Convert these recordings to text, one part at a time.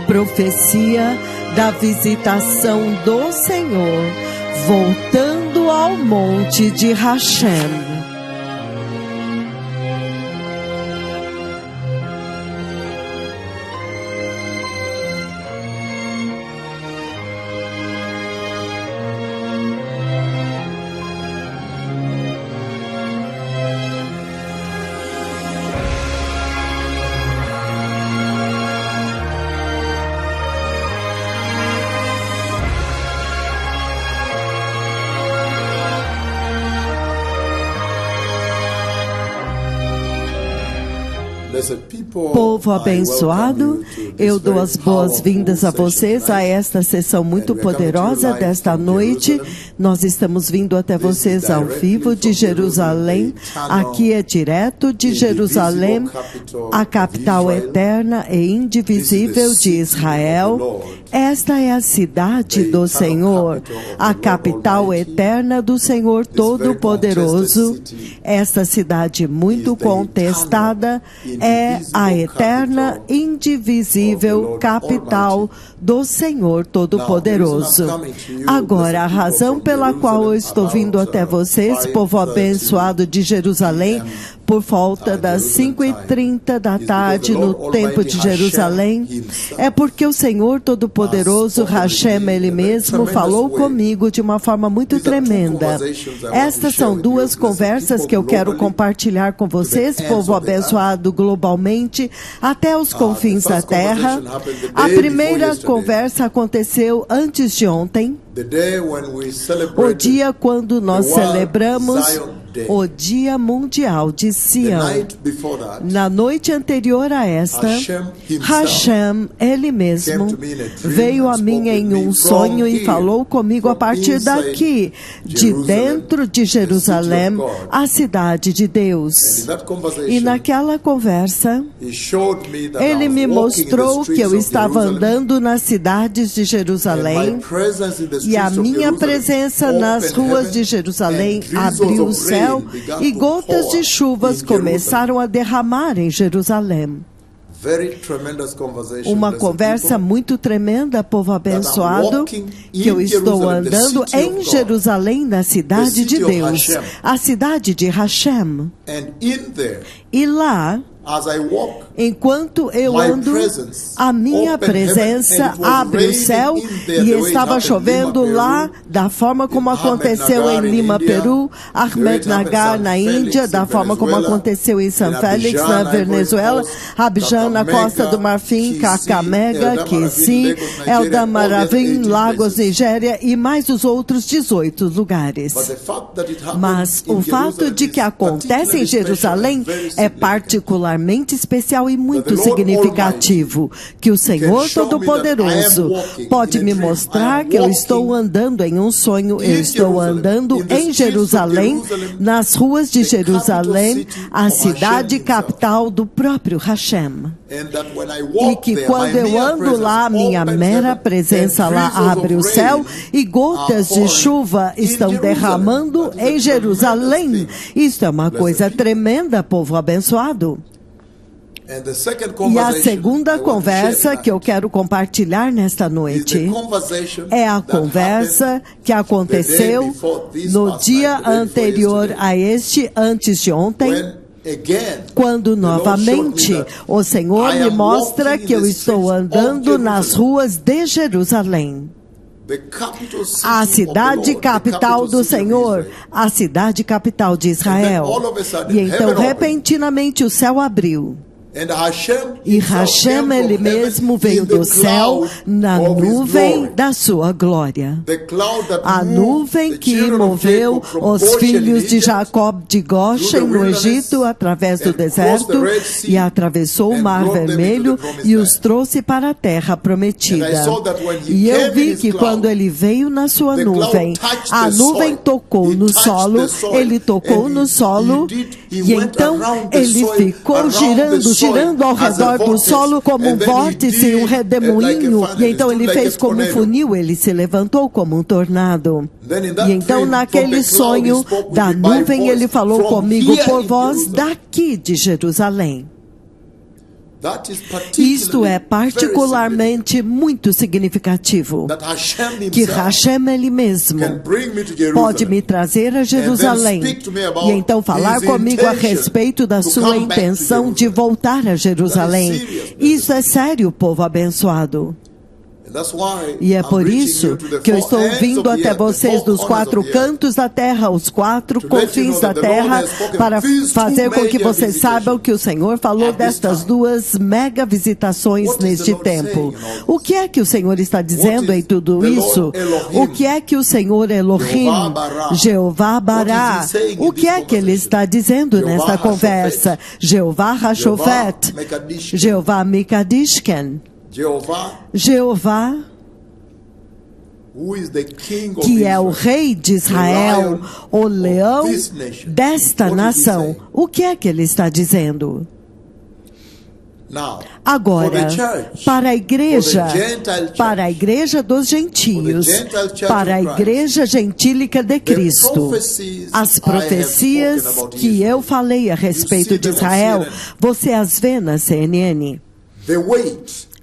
profecia da visitação do Senhor, voltando ao monte de Hashem. Povo abençoado, eu dou as boas-vindas a vocês a esta sessão muito poderosa desta noite. Nós estamos vindo até vocês ao vivo de Jerusalém. Aqui é direto de Jerusalém, a capital eterna e indivisível de Israel. Esta é a cidade do Senhor, a capital eterna do Senhor Todo-Poderoso. Esta cidade muito contestada é a eterna, indivisível capital do Senhor Todo-Poderoso. Agora, a razão pela qual eu estou vindo até vocês, povo abençoado de Jerusalém, por volta das 5h30 da tarde no Templo de Jerusalém, é porque o Senhor Todo-Poderoso, Hashem, Ele mesmo, falou comigo de uma forma muito tremenda. Estas são duas conversas que eu quero compartilhar com vocês, povo abençoado globalmente, até os confins da terra. A primeira conversa aconteceu antes de ontem, o dia quando nós celebramos o Dia Mundial de Sião. Na noite anterior a esta, Hashem, Ele mesmo, veio a mim em um sonho e falou comigo a partir daqui, de dentro de Jerusalém, a cidade de Deus. E naquela conversa, Ele me mostrou que eu estava andando nas cidades de Jerusalém e a minha presença nas ruas de Jerusalém abriu o céu e gotas de chuvas começaram a derramar em Jerusalém. Uma conversa muito tremenda, povo abençoado, que eu estou andando em Jerusalém, na cidade de Deus, a cidade de Hashem. E lá, enquanto eu ando, a minha presença abre o céu e estava chovendo lá, da forma como aconteceu em Lima, Peru, Ahmednagar, na Índia, da forma como aconteceu em São Félix, na Venezuela, Abidjan, na Costa do Marfim, Kakamega, Kesi, Eldamaravim, Lagos, Nigéria e mais os outros 18 lugares. Mas o fato de que acontece em Jerusalém é particularmente especial e muito significativo, que o Senhor Todo-Poderoso pode me mostrar que eu estou andando em um sonho, eu estou andando em Jerusalém, nas ruas de Jerusalém, a cidade capital do próprio Hashem. E que quando eu ando lá, minha mera presença lá abre o céu e gotas de chuva estão derramando em Jerusalém. Isso é uma coisa tremenda, povo abençoado. E a segunda conversa que eu quero compartilhar nesta noite é a conversa que aconteceu no dia anterior a este, antes de ontem, quando novamente o Senhor me mostra que eu estou andando nas ruas de Jerusalém. A cidade capital do Senhor, a cidade capital de Israel. E então, repentinamente, o céu abriu. E Hashem, Ele mesmo, veio do céu na nuvem da sua glória. A nuvem que moveu os filhos de Jacob de Goshen no Egito através do deserto e atravessou o Mar Vermelho e os trouxe para a terra prometida. E eu vi que quando ele veio na sua nuvem, a nuvem tocou no solo, ele tocou no solo e então ele ficou girando ao redor do solo como um vórtice, um redemoinho. E então ele fez como um funil, ele se levantou como um tornado. E então naquele sonho da nuvem ele falou comigo por voz daqui de Jerusalém. Isto é particularmente muito significativo, que Hashem ele mesmo pode me trazer a Jerusalém e então falar comigo a respeito da sua intenção de voltar a Jerusalém. Isso é sério, povo abençoado. E é por isso que eu estou vindo até vocês dos 4 cantos da terra, os 4 confins da terra, para fazer com que vocês saibam que o Senhor falou destas 2 mega visitações neste tempo. O que é que o Senhor está dizendo em tudo isso? O que é que o Senhor Elohim, Jeová Bará, o que é que Ele está dizendo nesta conversa? Jeová Hashofet, Jeová Mikadishken, Jeová, que é o rei de Israel, o leão desta nação. O que é que ele está dizendo? Agora, para a igreja dos gentios, para a igreja gentílica de Cristo, as profecias que eu falei a respeito de Israel, você as vê na CNN.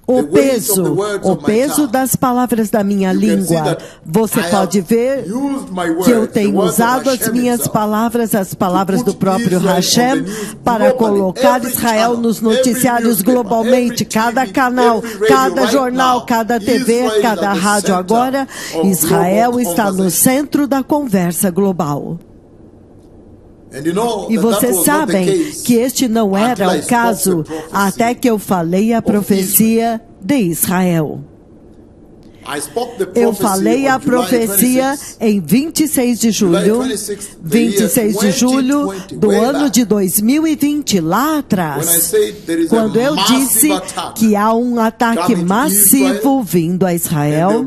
O peso das palavras da minha língua. Você pode ver que eu tenho usado as minhas palavras, as palavras do próprio Hashem, para colocar Israel nos noticiários globalmente. Cada canal, cada jornal, cada TV, cada rádio. Agora, Israel está no centro da conversa global. E vocês sabem que este não era o caso até que eu falei a profecia de Israel. Eu falei a profecia em 26 de julho do ano de 2020, lá atrás, quando eu disse que há um ataque massivo vindo a Israel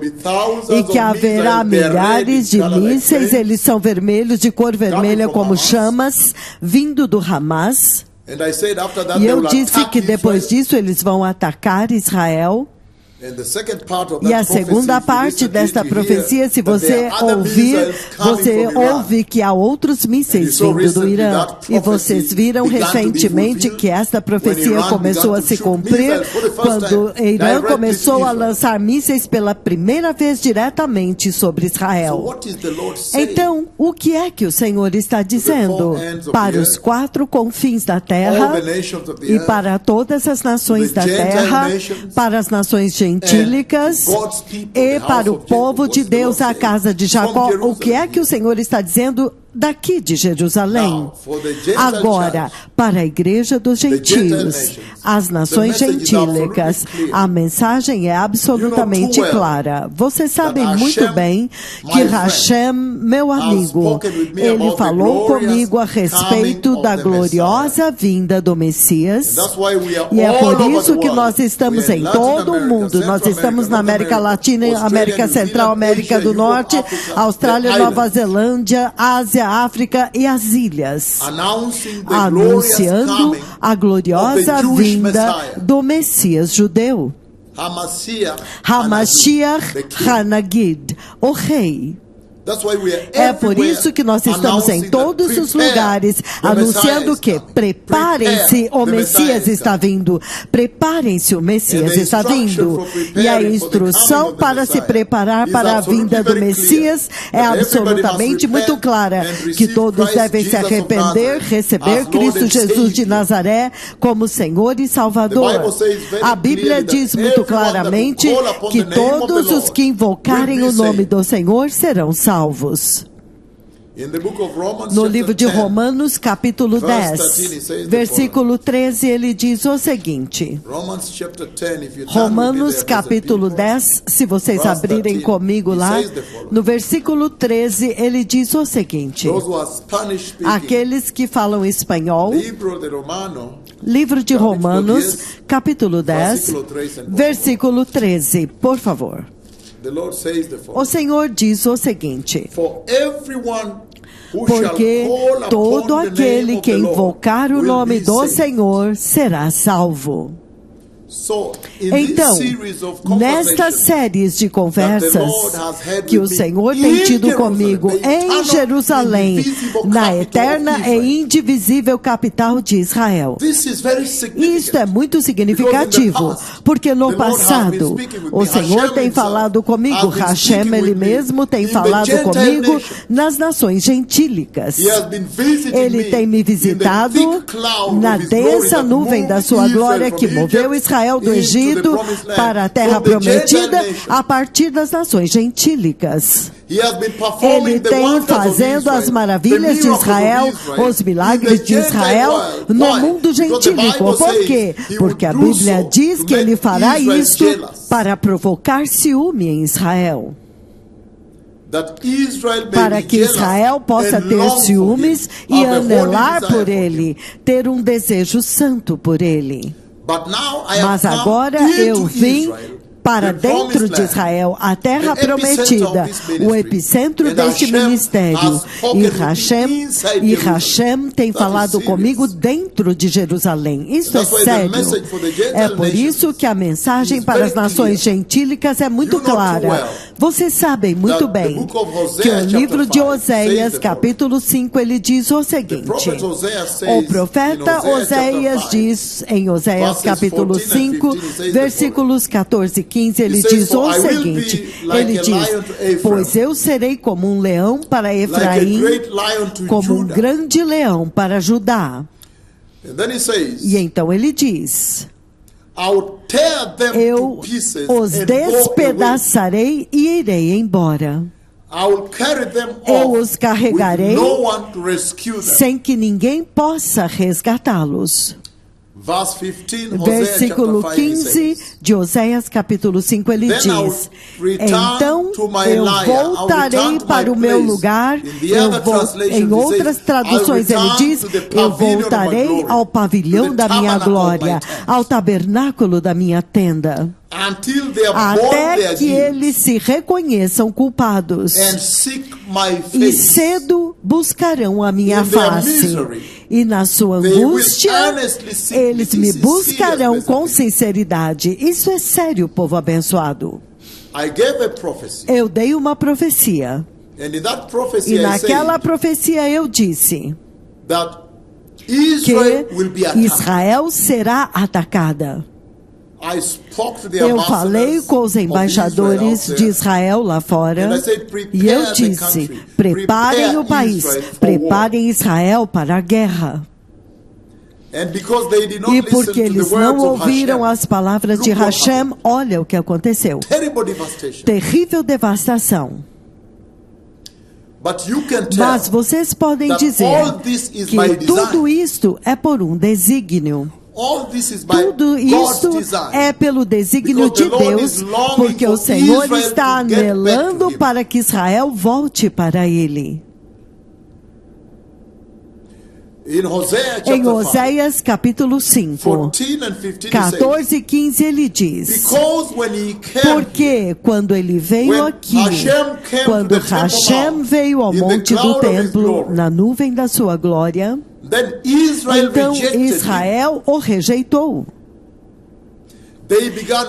e que haverá milhares de mísseis, eles são vermelhos, de cor vermelha como chamas, vindo do Hamas. E eu disse que depois disso eles vão atacar Israel. E a segunda parte desta profecia, se você ouvir, você ouve que há outros mísseis vindo do Irã. E vocês viram recentemente que esta profecia começou a se cumprir quando o Irã começou a lançar mísseis pela primeira vez diretamente sobre Israel. Então, o que é que o Senhor está dizendo para os 4 confins da terra e para todas as nações da terra, para as nações gentílicas e para o povo de Deus, a casa de Jacó? O que é que o Senhor está dizendo daqui de Jerusalém? Agora, para a igreja dos gentios, as nações gentílicas, a mensagem é absolutamente clara. Vocês sabem muito bem que Hashem, meu amigo, ele falou comigo a respeito da gloriosa vinda do Messias, e é por isso que nós estamos em todo o mundo. Nós estamos na América Latina, América Central, América do Norte, Austrália, Nova Zelândia, Ásia, África e as ilhas, anunciando a gloriosa vinda do Messias judeu, Hamashiach Hanagid, o rei. É por isso que nós estamos em todos os lugares anunciando que preparem-se, o Messias está vindo. Preparem-se, o Messias está vindo. E a instrução para se preparar para a vinda do Messias é absolutamente muito clara, que todos devem se arrepender, receber Cristo Jesus de Nazaré como Senhor e Salvador. A Bíblia diz muito claramente que todos os que invocarem o nome do Senhor serão salvos. No livro de Romanos, capítulo 10, versículo 13, ele diz o seguinte. Romanos, capítulo 10, se vocês abrirem comigo lá, no versículo 13, ele diz o seguinte. Aqueles que falam espanhol, livro de Romanos, capítulo 10, versículo 13, por favor. O Senhor diz o seguinte: porque todo aquele que invocar o nome do Senhor será salvo. Então, nestas séries de conversas que o Senhor tem tido comigo em Jerusalém, na eterna e indivisível capital de Israel, isto é muito significativo, porque no passado o Senhor tem falado comigo, Hashem, Ele mesmo tem falado comigo nas nações gentílicas. Ele tem me visitado na densa nuvem da sua glória que moveu Israel do Egito para a terra prometida a partir das nações gentílicas. Ele tem fazendo as maravilhas de Israel, os milagres de Israel no mundo gentílico. Por quê? Porque a Bíblia diz que ele fará isto para provocar ciúme em Israel. Para que Israel possa ter ciúmes e anelar por ele, ter um desejo santo por ele. Mas agora eu vim para dentro de Israel, a terra prometida, o epicentro deste ministério. E Hashem tem falado comigo dentro de Jerusalém. Isso é sério. É por isso que a mensagem para as nações gentílicas é muito clara. Vocês sabem muito bem que o livro de Oséias, capítulo 5, ele diz o seguinte. O profeta Oséias diz em Oséias, capítulo 5, versículos 14 e 15, ele diz o seguinte, ele diz, pois eu serei como um leão para Efraim, como um grande leão para Judá. E então ele diz, eu os despedaçarei e irei embora. Eu os carregarei sem que ninguém possa resgatá-los. Versículo 15 de Oséias, capítulo 5, ele diz, então eu voltarei para o meu lugar, em outras traduções ele diz, eu voltarei ao pavilhão da minha glória, ao tabernáculo da minha tenda, até que eles se reconheçam culpados, e cedo buscarão a minha face, e na sua angústia, eles me buscarão com sinceridade. Isso é sério, povo abençoado. Eu dei uma profecia, e naquela profecia eu disse que Israel será atacada. Eu falei com os embaixadores de Israel lá fora e eu disse, preparem o país, preparem Israel para a guerra. E porque eles não ouviram as palavras de Hashem, olha o que aconteceu. Terrível devastação. Mas vocês podem dizer que tudo isto é por um desígnio. Tudo isto é pelo desígnio de Deus, porque o Senhor está anelando para que Israel volte para Ele. Em Oséias capítulo 5, 14 e 15 ele diz, porque quando ele veio aqui, quando Hashem veio ao monte do templo, na nuvem da sua glória, então Israel o rejeitou.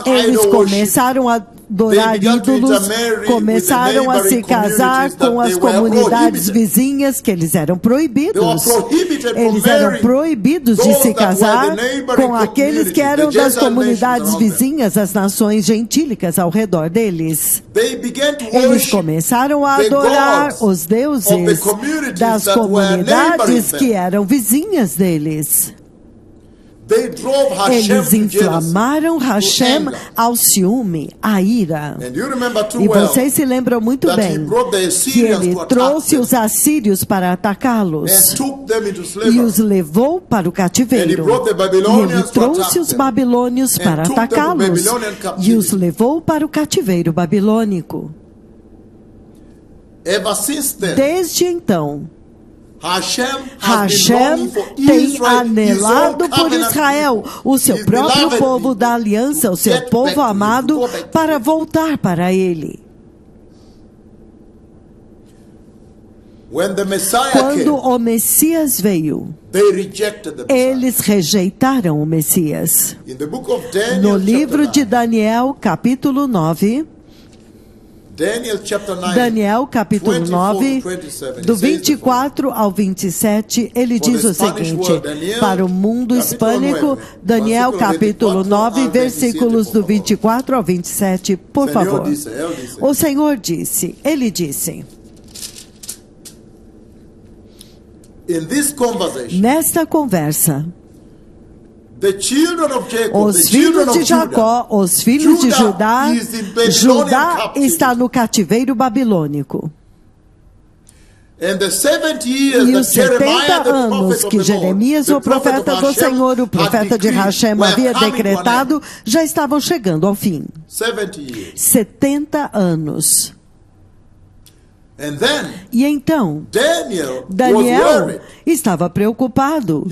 Eles começaram a adorar ídolos, começaram a se casar com as comunidades vizinhas, que eles eram proibidos. Eles eram proibidos de se casar com aqueles que eram das comunidades vizinhas, as nações gentílicas ao redor deles. Eles começaram a adorar os deuses das comunidades que eram vizinhas deles. Eles inflamaram Hashem ao ciúme, à ira. E vocês se lembram muito bem que ele trouxe os assírios para atacá-los e os levou para o cativeiro. E ele trouxe os babilônios para atacá-los e os levou para o cativeiro babilônico. Desde então, Hashem tem anelado por Israel, o seu próprio povo da aliança, o seu povo amado, para voltar para Ele. Quando o Messias veio, eles rejeitaram o Messias. No livro de Daniel, capítulo 9, Daniel, capítulo 9, do 24 ao 27, ele diz o seguinte, para o mundo hispânico, Daniel, capítulo 9, versículos do 24 ao 27, por favor. O Senhor disse, ele disse, nesta conversa, os filhos de Jacó, os filhos de Judá, Judá está no cativeiro babilônico. E os 70 anos que Jeremias, o profeta do Senhor, o profeta de Hashem, havia decretado, já estavam chegando ao fim. 70 anos. E então, Daniel estava preocupado.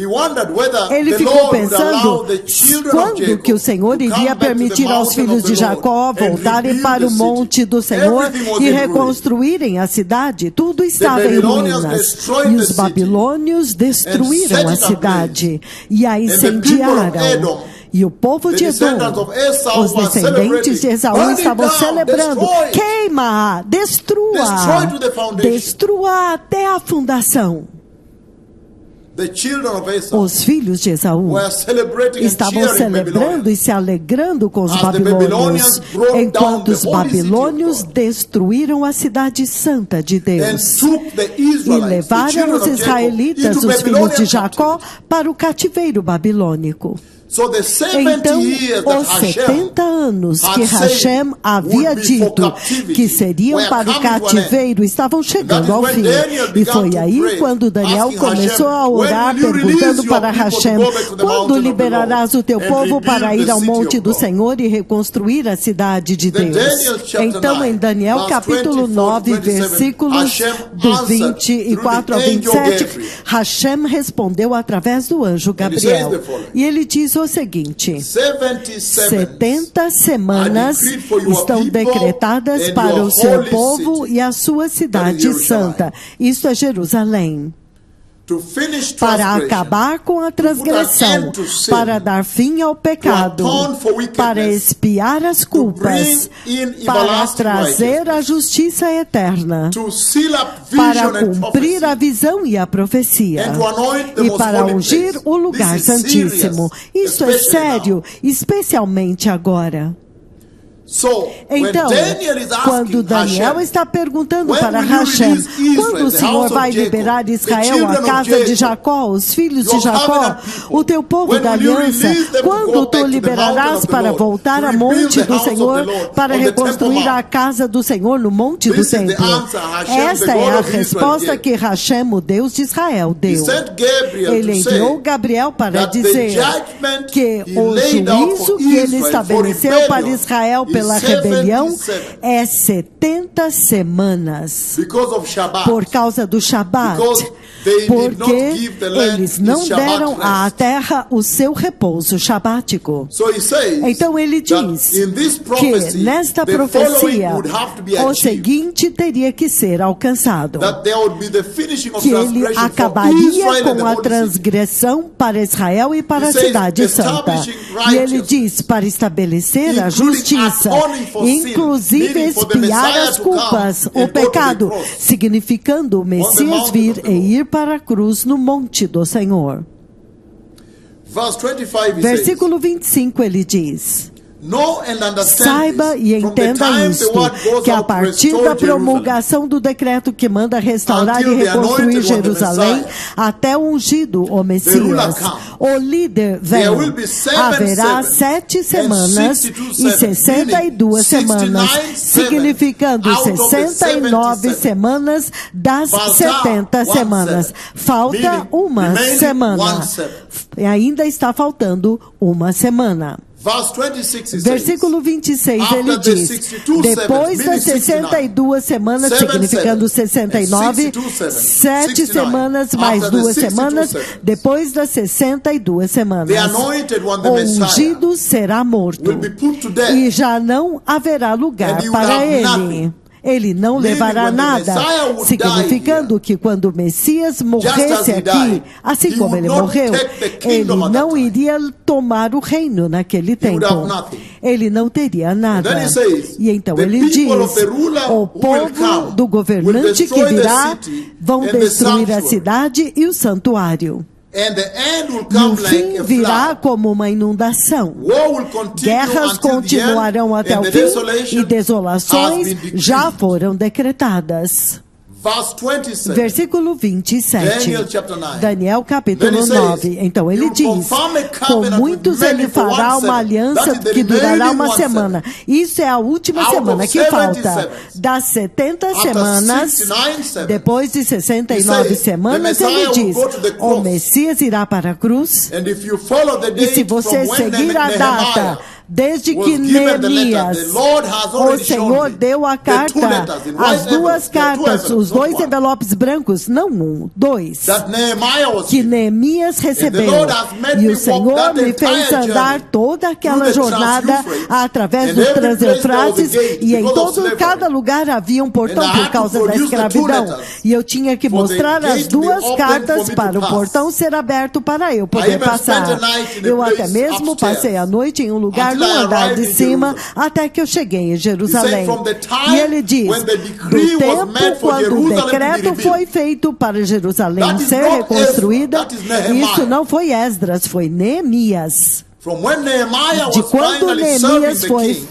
Ele ficou pensando quando que o Senhor iria permitir aos filhos de Jacó voltarem para o monte do Senhor e reconstruírem a cidade. Tudo estava em ruínas. E os babilônios destruíram a cidade e a incendiaram. E o povo de Edom, os descendentes de Esaú, estavam celebrando. Queima, destrua até a fundação. Os filhos de Esaú estavam celebrando e se alegrando com os babilônios, enquanto os babilônios destruíram a cidade santa de Deus e levaram os israelitas, os filhos de Jacó, para o cativeiro babilônico. Então, os 70 anos que Hashem havia dito que seriam para o cativeiro estavam chegando ao fim. E foi aí quando Daniel começou a orar, perguntando para Hashem, quando liberarás o teu povo para ir ao monte do Senhor e reconstruir a cidade de Deus? Então, em Daniel capítulo 9, versículos do 24 ao 27, Hashem respondeu através do anjo Gabriel. E ele diz o seguinte, 70 semanas estão decretadas para o seu povo e a sua cidade santa. Isto é Jerusalém. Para acabar com a transgressão, para dar fim ao pecado, para expiar as culpas, para trazer a justiça eterna, para cumprir a visão e a profecia, e para ungir o lugar santíssimo. Isso é sério, especialmente agora. Então, quando Daniel está perguntando para Hashem, quando o Senhor vai liberar Israel, a casa de Jacó, os filhos de Jacó, o teu povo da aliança, quando tu liberarás para voltar ao monte do Senhor, para reconstruir a casa do Senhor no monte do templo? Esta é a resposta que Hashem, o Deus de Israel, deu. Ele enviou Gabriel para dizer que o juízo que ele estabeleceu para Israel pela rebelião é 70 semanas por causa do Shabat, porque eles não deram à terra o seu repouso shabático. Então ele diz que nesta profecia o seguinte teria que ser alcançado, que ele acabaria com a transgressão para Israel e para a cidade santa. E ele diz para estabelecer a justiça, inclusive expiar as culpas, o pecado, significando o Messias vir e ir para a cruz no monte do Senhor. Versículo 25 ele diz: saiba e entenda isto, que a partir da promulgação do decreto que manda restaurar e reconstruir Jerusalém, até o ungido, o Messias, o líder vem, haverá 7 semanas e 62 semanas, significando 69 semanas das 70 semanas. Falta uma semana. Ainda está faltando uma semana. Versículo 26, ele diz, depois das 62 semanas, significando 69, 7 semanas mais 2 semanas, depois das 62 semanas, o ungido será morto, e já não haverá lugar para ele. ele não levará nada, significando que quando o Messias morresse aqui, assim como ele morreu, ele não iria tomar o reino naquele tempo. Ele não teria nada. E então ele diz, o povo do governante que virá vão destruir a cidade e o santuário. E o fim virá como uma inundação. Guerras continuarão até o fim e desolações já foram decretadas. Versículo 27. Daniel capítulo 9. Então ele diz, com muitos ele fará uma aliança que durará uma semana. Isso é a última semana que falta. Das 70 semanas, depois de 69 semanas, ele diz, o Messias irá para a cruz. E se você seguir a data, desde que Neemias, o Senhor deu a carta, as duas cartas, os dois envelopes brancos, não um, dois, que Neemias recebeu. E o Senhor me fez andar toda aquela jornada através do Trans-Eufrates, e em cada lugar havia um portão por causa da escravidão. E eu tinha que mostrar as duas cartas para o portão ser aberto para eu poder passar. Eu até mesmo passei a noite em um lugar no andar de cima, até que eu cheguei em Jerusalém. E ele diz, do tempo quando o decreto foi feito para Jerusalém ser reconstruída, isso não foi Esdras, foi Neemias. De quando Neemias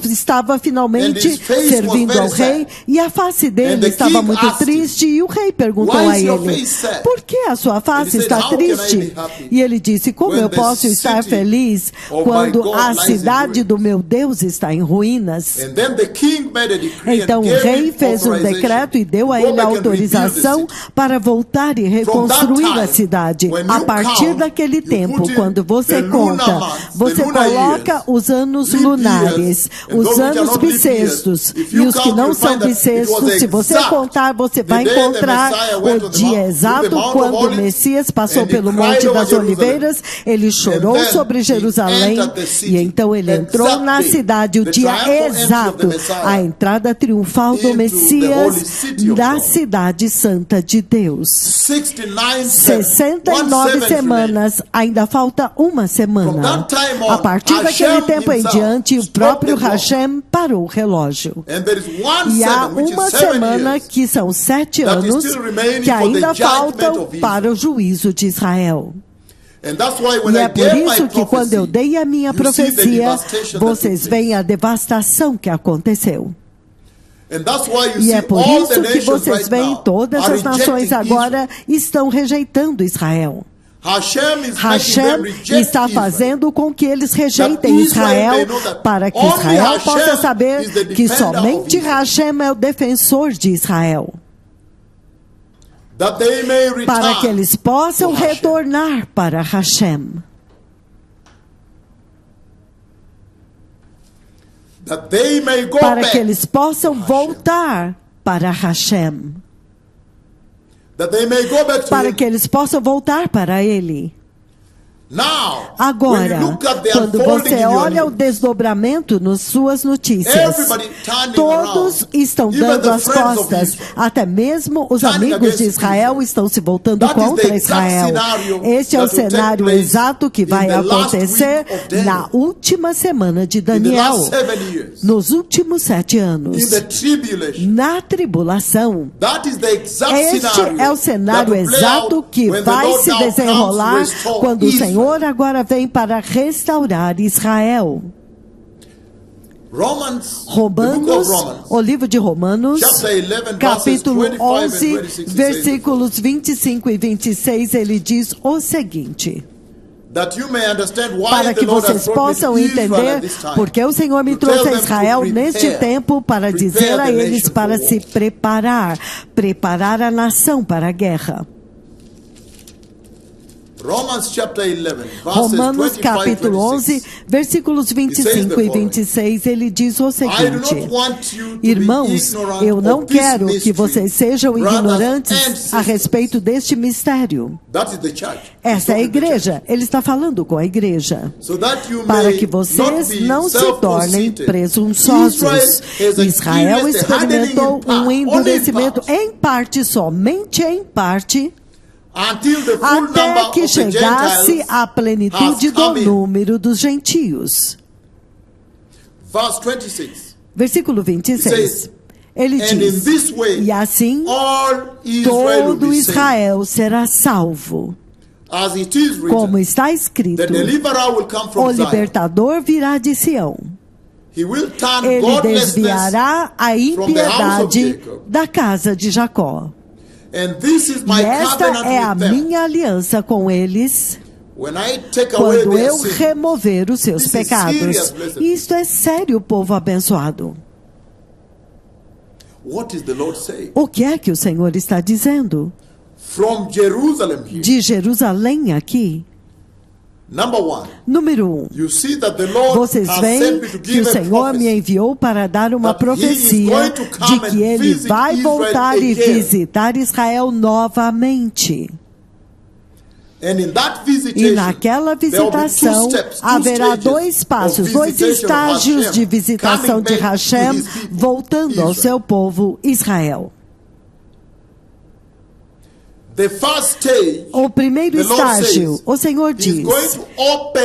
estava finalmente servindo ao rei, e a face dele estava muito triste, e o rei perguntou a ele, por que a sua face está triste? E ele disse, como eu posso estar feliz quando a cidade do meu Deus está em ruínas? Então o rei fez um decreto e deu a ele a autorização para voltar e reconstruir a cidade. A partir daquele tempo, quando você conta, você coloca os anos lunares, os anos bissextos, e os que não são bissextos, se você contar, você vai encontrar o dia exato quando o Messias passou pelo Monte das Oliveiras, ele chorou sobre Jerusalém, e então ele entrou na cidade, o dia exato, a entrada triunfal do Messias da cidade santa de Deus. 69 semanas, ainda falta uma semana. A partir daquele tempo em diante, o próprio Hashem parou o relógio. E há uma semana, que são 7 anos, que ainda faltam para o juízo de Israel. E é por isso que quando eu dei a minha profecia, vocês veem a devastação que aconteceu. E é por isso que vocês veem todas as nações agora estão rejeitando Israel. Hashem está fazendo com que eles rejeitem Israel, para que Israel possa saber que somente Hashem é o defensor de Israel. Para que eles possam retornar para Hashem. Para que eles possam voltar para Hashem. Para que eles possam voltar para Ele. Agora, quando você olha o desdobramento nas suas notícias, todos estão dando as costas, até mesmo os amigos de Israel estão se voltando contra Israel. Este é o cenário exato que vai acontecer na última semana de Daniel, nos últimos 7 anos, na tribulação. Este é o cenário exato que vai se desenrolar quando o Senhor agora vem para restaurar Israel. Romanos, o livro de Romanos, capítulo 11, versículos 25 e 26, ele diz o seguinte: para que vocês possam entender porque o Senhor me trouxe a Israel neste tempo para dizer a eles para se preparar a nação para a guerra. Romanos capítulo 11, versículos 25 e 26, ele diz o seguinte: irmãos, eu não quero que vocês sejam ignorantes a respeito deste mistério. Essa é a igreja, ele está falando com a igreja, para que vocês não se tornem presunçosos. Israel experimentou um endurecimento em parte, somente em parte, até que chegasse a plenitude do número dos gentios. Versículo 26. Ele diz: e assim todo Israel será salvo. Como está escrito, o libertador virá de Sião. Ele desviará a impiedade da casa de Jacó. E esta é a minha aliança com eles quando eu remover os seus pecados. Isto é sério, povo abençoado. O que é que o Senhor está dizendo? De Jerusalém aqui. Número 1. Vocês veem que o Senhor me enviou para dar uma profecia de que Ele vai voltar e visitar Israel novamente. E naquela visitação haverá dois passos, dois estágios de visitação de Hashem voltando ao seu povo Israel. O primeiro estágio, o Senhor diz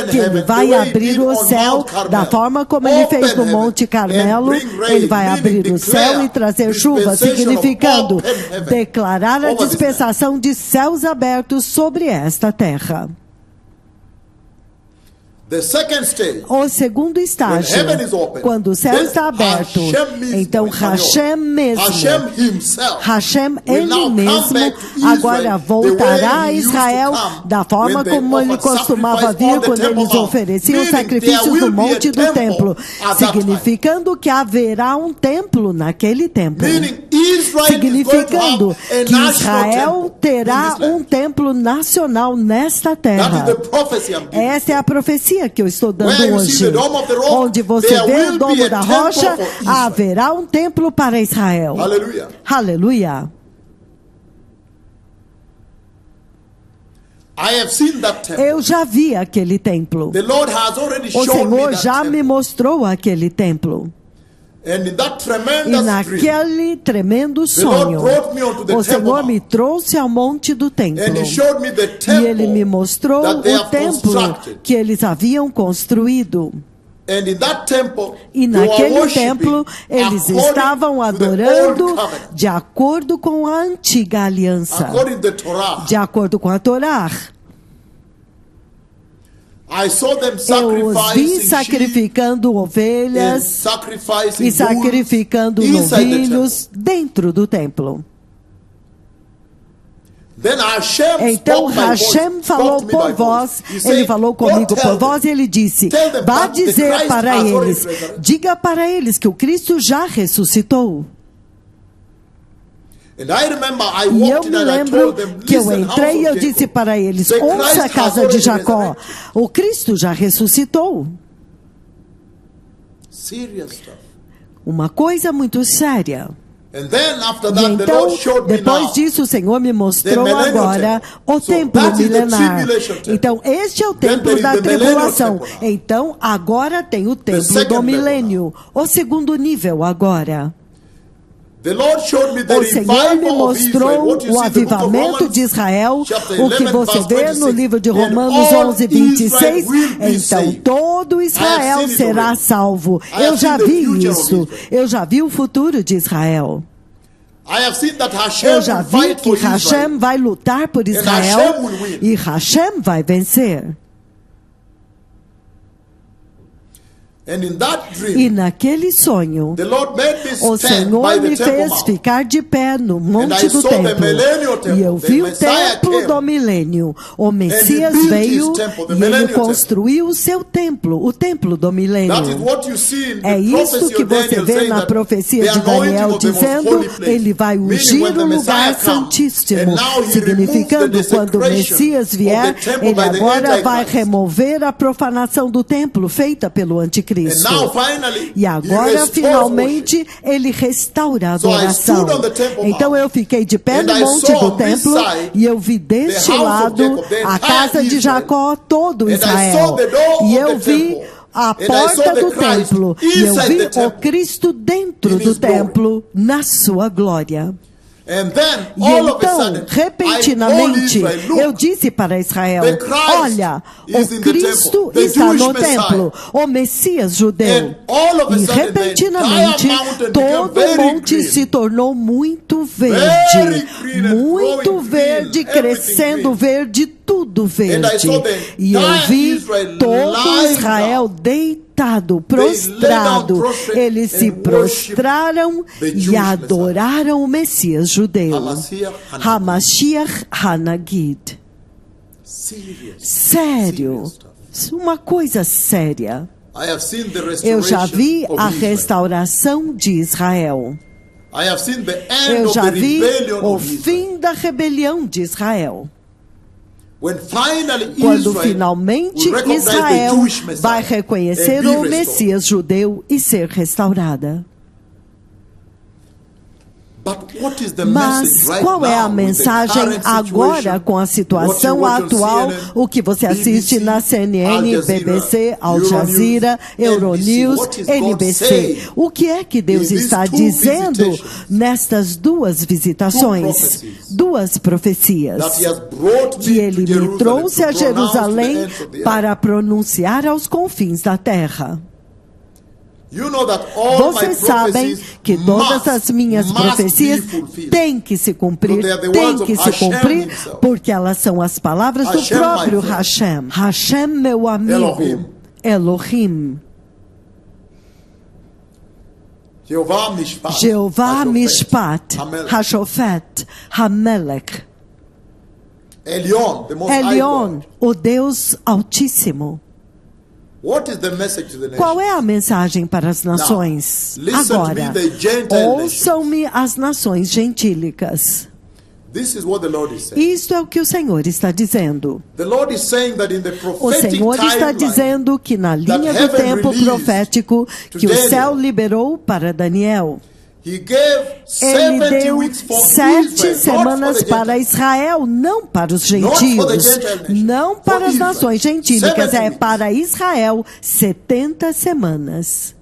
que Ele vai abrir o céu da forma como Ele fez no Monte Carmelo. Ele vai abrir o céu e trazer chuva, significando declarar a dispensação de céus abertos sobre esta terra. O segundo estágio, quando o céu está aberto, então Hashem mesmo, Hashem ele mesmo, agora voltará a Israel da forma como ele costumava vir quando eles ofereciam sacrifícios no monte do templo, significando que haverá um templo naquele templo, significando que Israel terá um templo nacional nesta terra. Essa é a profecia que eu estou dando hoje. Onde você vê o domo da rocha, haverá um templo para Israel. Aleluia. Aleluia. Eu já vi aquele templo. O Senhor já me mostrou aquele templo. E naquele tremendo sonho, o Senhor me trouxe ao monte do templo. E Ele me mostrou o templo que eles haviam construído. E naquele templo, eles estavam adorando de acordo com a antiga aliança, de acordo com a Torá. Eu os vi sacrificando ovelhas e sacrificando novilhos dentro do templo. Então Hashem falou por voz, ele falou comigo por voz e ele disse: vá dizer para eles, diga para eles que o Cristo já ressuscitou. E eu me lembro que eu entrei e eu disse para eles: ouça a casa de Jacó, o Cristo já ressuscitou. Uma coisa muito séria. E então, depois disso, o Senhor me mostrou agora o templo milenar. Então, este é o templo da tribulação. Então, agora tem o templo do milênio, o segundo nível agora. O Senhor me mostrou o avivamento de Israel, o que você vê no livro de Romanos 11, 26. Então todo Israel será salvo. Eu já vi isso. Eu já vi o futuro de Israel. Eu já vi que Hashem vai lutar por Israel e Hashem vai vencer. E naquele sonho, o Senhor me fez ficar de pé no monte do templo. E eu vi o templo do milênio. O Messias veio e ele construiu o seu templo, o templo do milênio. É isso que você vê na profecia de Daniel, dizendo: ele vai ungir o lugar santíssimo, significando quando o Messias vier, ele agora vai remover a profanação do templo feita pelo anticristo. E agora, finalmente, ele restaura a adoração. Então eu fiquei de pé no monte do templo e eu vi deste lado a casa de Jacó, todo Israel. E eu vi a porta do templo e eu vi o Cristo dentro do templo, na sua glória. E então, repentinamente, eu disse para Israel: olha, o Cristo está no templo, o Messias judeu. E repentinamente, todo o monte se tornou muito verde, crescendo verde, tudo verde. E eu vi todo Israel deitado, prostrado. Eles se prostraram e adoraram o Messias judeu, HaMashiach HaNagid. Sério, uma coisa séria. Eu já vi a restauração de Israel. Eu já vi o fim da rebelião de Israel. Quando finalmente Israel vai reconhecer o Messias judeu e ser restaurada. Mas qual é a mensagem agora com a situação atual? O que você assiste na CNN, BBC, Al Jazeera, Euronews, NBC. O que é que Deus está dizendo nestas duas visitações, duas profecias? Que Ele me trouxe a Jerusalém para pronunciar aos confins da terra. Vocês sabem que todas as minhas profecias têm que se cumprir, porque elas são as palavras do próprio Hashem. Hashem, meu amigo, Elohim. Jeová Mishpat, Hashofet, Hamelech. Elion, o Deus Altíssimo. Qual é a mensagem para as nações? Agora, ouçam-me as nações gentílicas. Isto é o que o Senhor está dizendo. O Senhor está dizendo que na linha do tempo profético que o céu liberou para Daniel, Ele deu 7 semanas para Israel, não para os gentios, não para as nações gentílicas, é para Israel 70 semanas.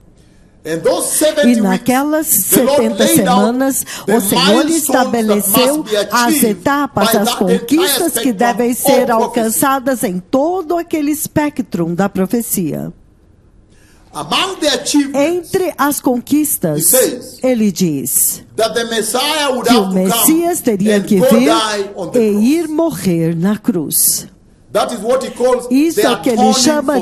E naquelas 70 semanas, o Senhor estabeleceu as etapas, as conquistas que devem ser alcançadas em todo aquele espectro da profecia. Entre as conquistas, ele diz que o Messias teria que vir e ir morrer na cruz. Isso é o que ele chama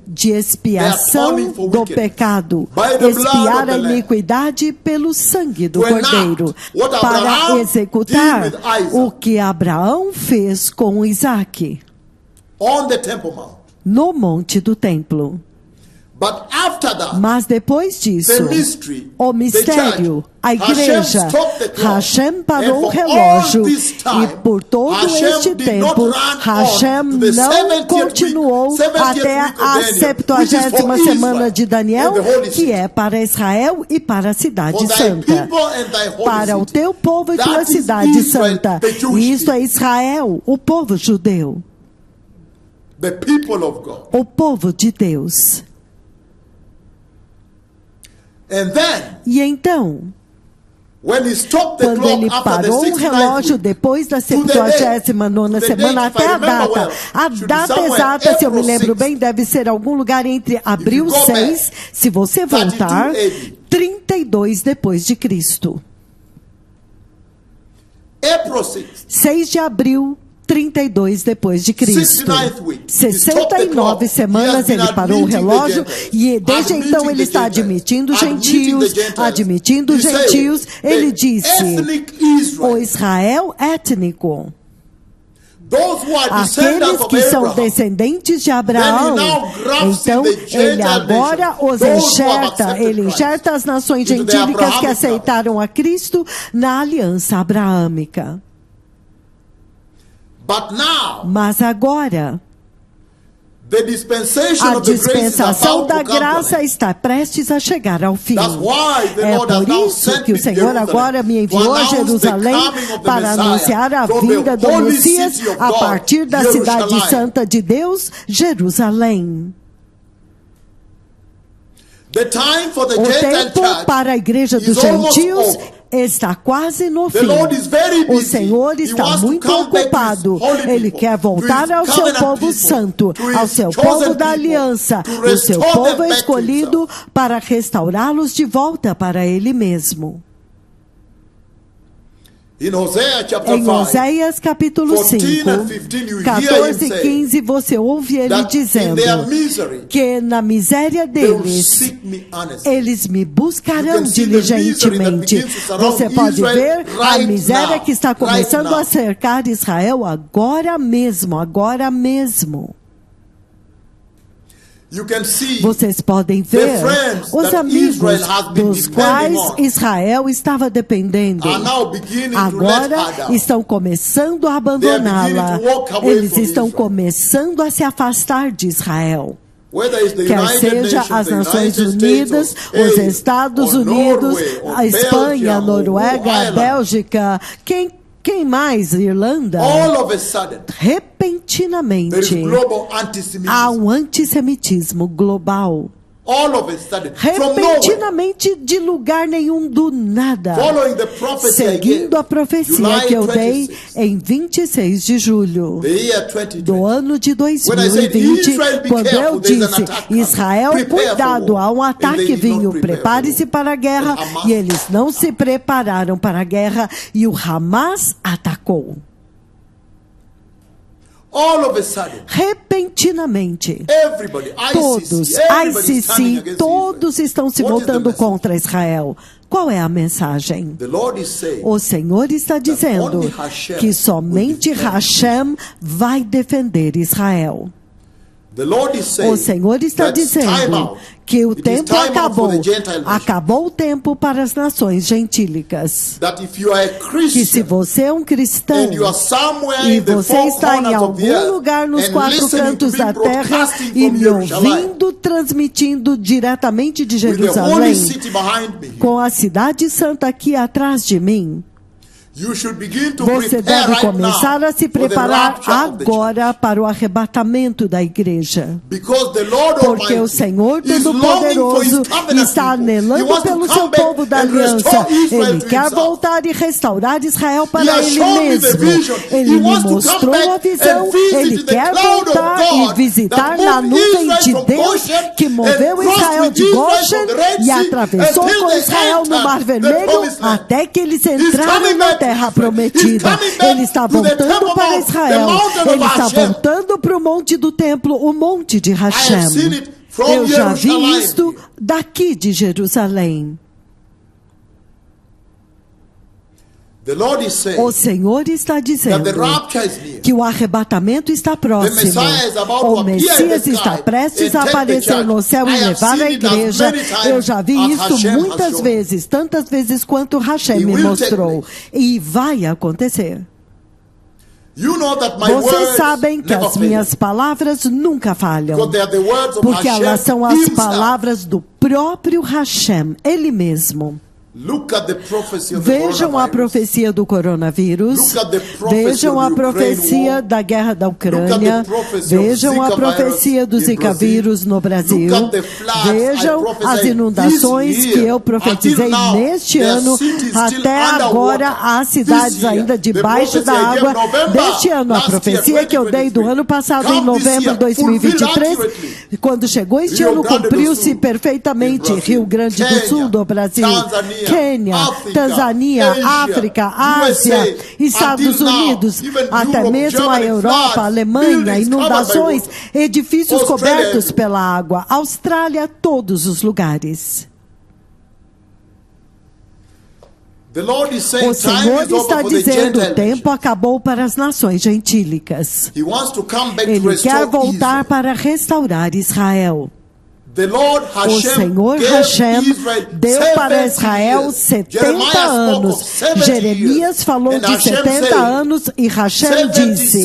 de expiação do pecado, expiar a iniquidade pelo sangue do Cordeiro, para executar o que Abraão fez com Isaac no monte do templo. Mas depois disso, o mistério, a igreja, Hashem parou o relógio e por todo este tempo, Hashem não continuou até a 70ª semana de Daniel, que é para Israel e para a cidade santa. Para o teu povo e tua cidade santa. E isto é Israel, o povo judeu. O povo de Deus. E então, quando ele parou o relógio depois da 79ª semana até a data exata, se eu me lembro bem, deve ser algum lugar entre abril 6, se você voltar, 32 depois de Cristo. 6 de abril 32 depois de Cristo. 69 semanas ele parou o relógio e desde então ele está admitindo gentios. Ele disse: o Israel étnico. Aqueles que são descendentes de Abraão, então ele agora os enxerta, ele enxerta as nações gentílicas que aceitaram a Cristo na aliança abraâmica. Mas agora, a dispensação da graça está prestes a chegar ao fim. É por isso que o Senhor agora me enviou a Jerusalém para anunciar a vinda do Messias a partir da cidade santa de Deus, Jerusalém. O tempo para a igreja dos gentios está quase no fim. O Senhor está muito ocupado. Ele quer voltar ao seu povo santo, ao seu povo da aliança, o seu povo escolhido, para restaurá-los de volta para Ele mesmo. Em Oséias capítulo 5, 14 e 15, você ouve ele dizendo que na miséria deles, eles me buscarão diligentemente. Você pode ver a miséria que está começando a cercar Israel agora mesmo, agora mesmo. Vocês podem ver os amigos dos quais Israel estava dependendo. Agora estão começando a abandoná-la. Eles estão começando a se afastar de Israel. Quer seja as Nações Unidas, os Estados Unidos, a Espanha, a Noruega, a Bélgica, quem mais? Irlanda? Repentinamente, há um antissemitismo global. Repentinamente, de lugar nenhum, do nada, seguindo a profecia que eu dei em 26 de julho do ano de 2020, quando eu disse: Israel, cuidado, há um ataque vindo, prepare-se para a guerra, e eles não se prepararam para a guerra, e o Hamas atacou. Repentinamente, todos, ICC, todos estão se voltando contra Israel. Qual é a mensagem? O Senhor está dizendo que somente Hashem vai defender Israel. O Senhor está dizendo que o tempo acabou. Acabou o tempo para as nações gentílicas. Que se você é um cristão e você está em algum lugar nos quatro cantos da terra e me ouvindo, transmitindo diretamente de Jerusalém, com a cidade santa aqui atrás de mim, você deve começar a se preparar agora para o arrebatamento da igreja. Porque o Senhor Todo-Poderoso está anelando pelo seu povo da aliança. Ele quer voltar e restaurar Israel para Ele mesmo. Ele me mostrou a visão. Ele quer voltar e visitar na nuvem de Deus que moveu Israel de Goshen e atravessou com Israel no Mar Vermelho até que eles entraram na terra prometida. Ele está voltando para Israel. Ele está voltando para o monte do templo, o monte de Hashem. Eu já vi isto daqui de Jerusalém. O Senhor está dizendo que o arrebatamento está próximo. O Messias está prestes a aparecer no céu e levar a igreja. Eu já vi isso muitas vezes, tantas vezes quanto Hashem me mostrou. E vai acontecer. Vocês sabem que as minhas palavras nunca falham, porque elas são as palavras do próprio Hashem, Ele mesmo. Vejam a profecia do coronavírus, vejam a profecia da guerra da Ucrânia, vejam a profecia do Zika vírus no Brasil, vejam as inundações que eu profetizei neste ano, até agora há cidades ainda debaixo da água. Deste ano, a profecia que eu dei do ano passado, em novembro de 2023, quando chegou este ano, cumpriu-se perfeitamente. Rio Grande do Sul, do Brasil, Quênia, Tanzânia, África, Ásia, Estados Unidos, até mesmo a Europa, a Alemanha, inundações, edifícios cobertos pela água, Austrália, todos os lugares. O Senhor está dizendo, o tempo acabou para as nações gentílicas. Ele quer voltar para restaurar Israel. O Senhor Hashem deu para Israel 70 anos. Jeremias falou de 70 anos e Hashem disse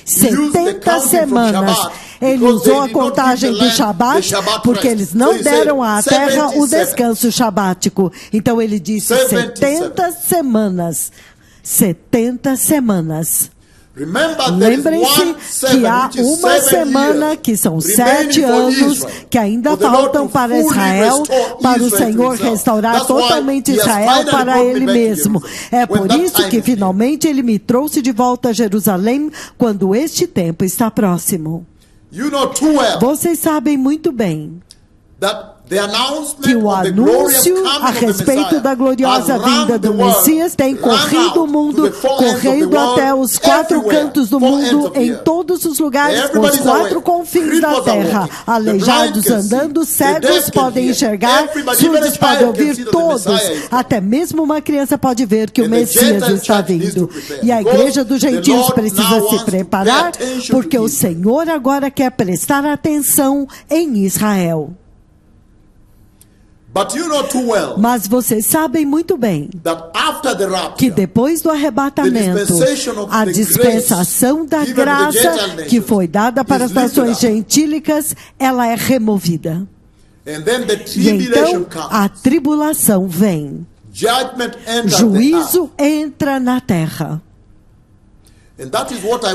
70 semanas. Ele usou a contagem do Shabat, porque eles não deram à terra o descanso shabático. Então ele disse 70 semanas. 70 semanas. Lembrem-se que há uma semana, que são 7 anos, que ainda faltam para Israel, para o Senhor restaurar totalmente Israel para Ele mesmo. É por isso que finalmente Ele me trouxe de volta a Jerusalém, quando este tempo está próximo. Vocês sabem muito bem que o anúncio a respeito da gloriosa vinda do Messias tem corrido o mundo, correndo até os 4 cantos do mundo, em todos os lugares, os 4 confins da terra. Aleijados andando, cegos podem enxergar, surdos podem ouvir, todos. Até mesmo uma criança pode ver que o Messias está vindo. E a igreja dos gentios precisa se preparar, porque o Senhor agora quer prestar atenção em Israel. Mas vocês sabem muito bem que depois do arrebatamento, a dispensação da graça que foi dada para as nações gentílicas, ela é removida. E então a tribulação vem. Juízo entra na terra.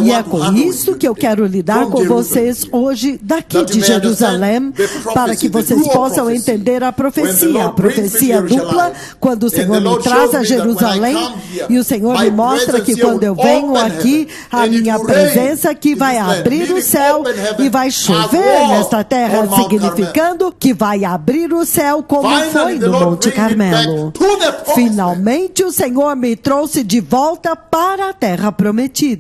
E é com isso que eu quero lidar com vocês hoje daqui de Jerusalém, para que vocês possam entender a profecia dupla, quando o Senhor me traz a Jerusalém, e o Senhor me mostra que quando eu venho aqui, a minha presença aqui vai abrir o céu e vai chover nesta terra, significando que vai abrir o céu como foi no Monte Carmelo. Finalmente o Senhor me trouxe de volta para a terra prometida.